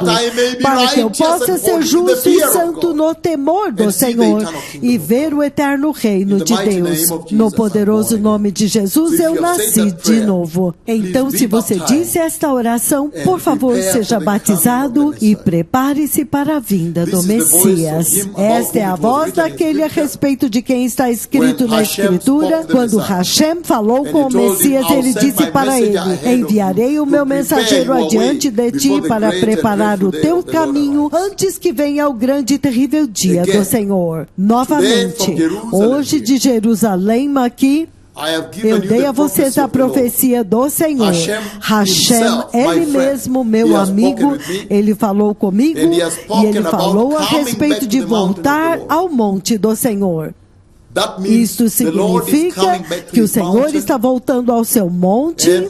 Para que eu possa ser justo e santo no temor do Senhor e ver o eterno reino de Deus. No poderoso nome de Jesus, eu nasci de novo. Então, se você disse esta oração, por favor, seja batizado e prepare-se para a vinda do Messias. Esta é a voz daquele a respeito de quem está escrito na Escritura. Quando Hashem falou com o Messias, ele disse para ele, enviarei o meu mensageiro adiante de ti para preparar o teu caminho antes que venha o grande e terrível dia do Senhor. Novamente, hoje de Jerusalém aqui, eu dei a vocês a profecia do Senhor. Hashem, Ele mesmo, meu amigo, Ele falou comigo e Ele falou a respeito de voltar ao monte do Senhor. Isto significa que o Senhor está voltando ao seu monte.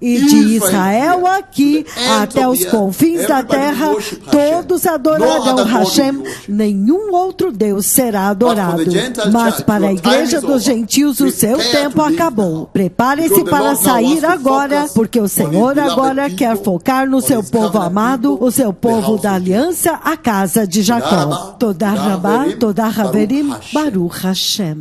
E de Israel aqui até os confins da terra, todos adorarão Hashem, nenhum outro Deus será adorado. Mas para a igreja dos gentios o seu tempo acabou. Prepare-se para sair agora, porque o Senhor agora quer focar no seu povo amado, o seu povo da aliança, a casa de Jacó. Toda Rabá, toda Haverim, Baruch Hashem.